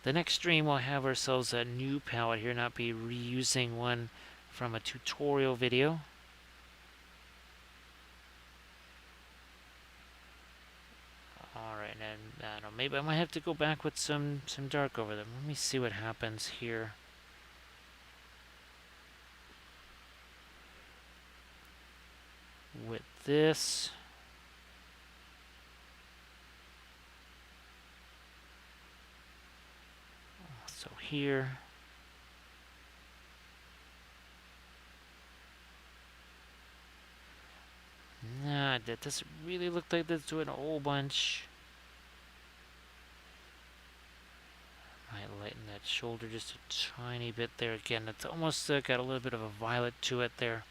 the next stream, we'll have ourselves a new palette here, not be reusing one from a tutorial video. Alright, And then, I don't know, maybe I might have to go back with some dark over them. Let me see what happens here. With this. So here. Nah, that doesn't really look like that's doing a whole bunch. Might lighten that shoulder just a tiny bit there. Again, it's almost got a little bit of a violet to it there.